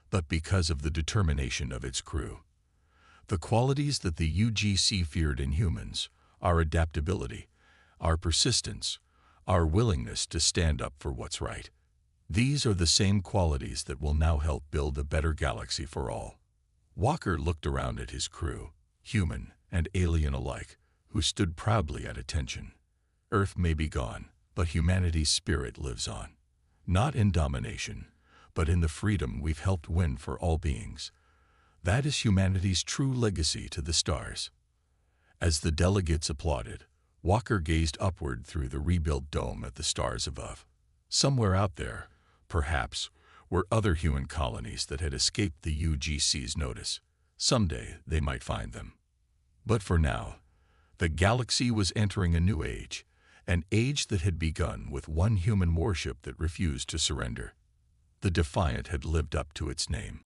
but because of the determination of its crew. The qualities that the UGC feared in humans, our adaptability, our persistence, our willingness to stand up for what's right. These are the same qualities that will now help build a better galaxy for all. Walker looked around at his crew, human and alien alike, who stood proudly at attention. Earth may be gone, but humanity's spirit lives on. Not in domination, but in the freedom we've helped win for all beings. That is humanity's true legacy to the stars." As the delegates applauded, Walker gazed upward through the rebuilt dome at the stars above. Somewhere out there, perhaps, were other human colonies that had escaped the UGC's notice. Someday they might find them. But for now, the galaxy was entering a new age, an age that had begun with one human warship that refused to surrender. The Defiant had lived up to its name.